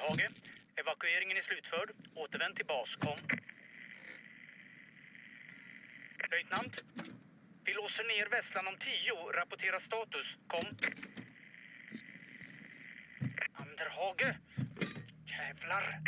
Hage, evakueringen är slutförd. Återvänd till bas, kom. Löjtnant, vi låser ner Västland om 10. Rapportera status, kom. Anderhage, jävlar.